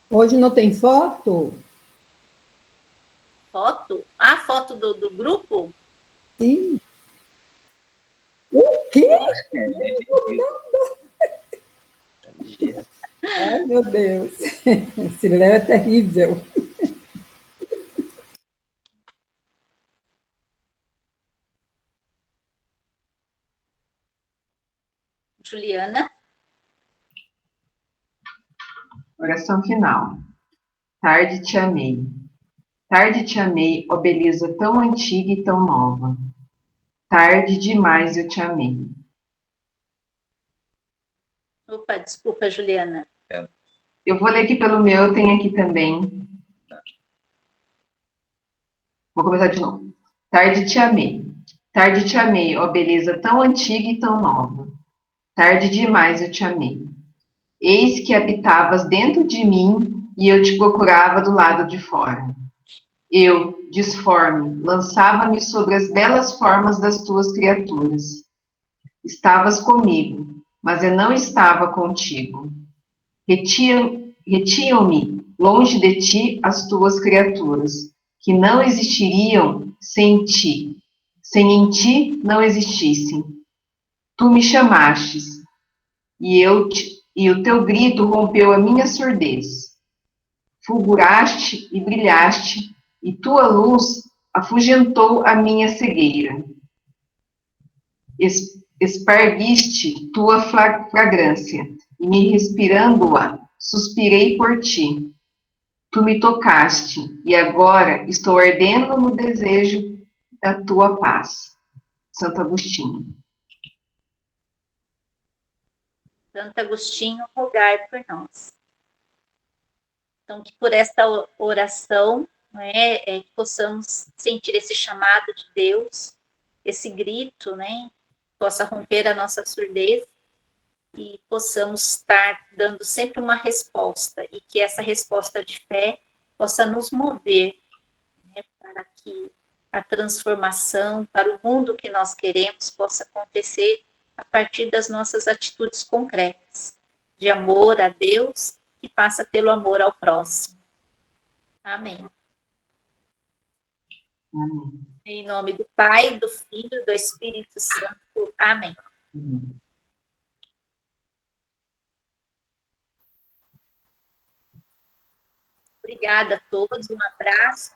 Hoje não tem foto? Foto? Ah, foto do grupo? Sim. O quê? Ai, meu Deus. Esse Léo é terrível. Juliana? Oração final. Tarde te amei. Tarde te amei, ó beleza tão antiga e tão nova. Tarde demais eu te amei. Opa, desculpa, Juliana. Eu vou ler aqui pelo meu, tem aqui também. Vou começar de novo. Tarde te amei, ó beleza tão antiga e tão nova. Tarde demais eu te amei. Eis que habitavas dentro de mim e eu te procurava do lado de fora. Eu, disforme, lançava-me sobre as belas formas das tuas criaturas. Estavas comigo, mas eu não estava contigo. Retiam-me longe de ti as tuas criaturas, que não existiriam sem ti, sem em ti não existissem. Tu me chamastes, e o teu grito rompeu a minha surdez. Fulguraste e brilhaste, e tua luz afugentou a minha cegueira. Esparguiste tua fragrância, e me respirando-a, suspirei por ti. Tu me tocaste, e agora estou ardendo no desejo da tua paz. Santo Agostinho. Santo Agostinho, rogai por nós. Então, que por esta oração, né, que possamos sentir esse chamado de Deus, esse grito, né, possa romper a nossa surdez e possamos estar dando sempre uma resposta, e que essa resposta de fé possa nos mover, né, para que a transformação para o mundo que nós queremos possa acontecer a partir das nossas atitudes concretas, de amor a Deus, que passa pelo amor ao próximo. Amém. Amém. Em nome do Pai, do Filho e do Espírito Santo. Amém. Obrigada a todos, um abraço.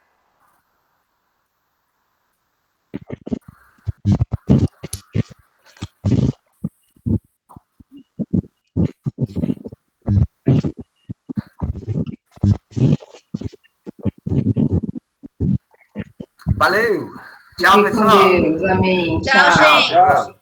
Valeu! Tchau, Fique com pessoal! Deus. Amém. Tchau, gente! Tchau.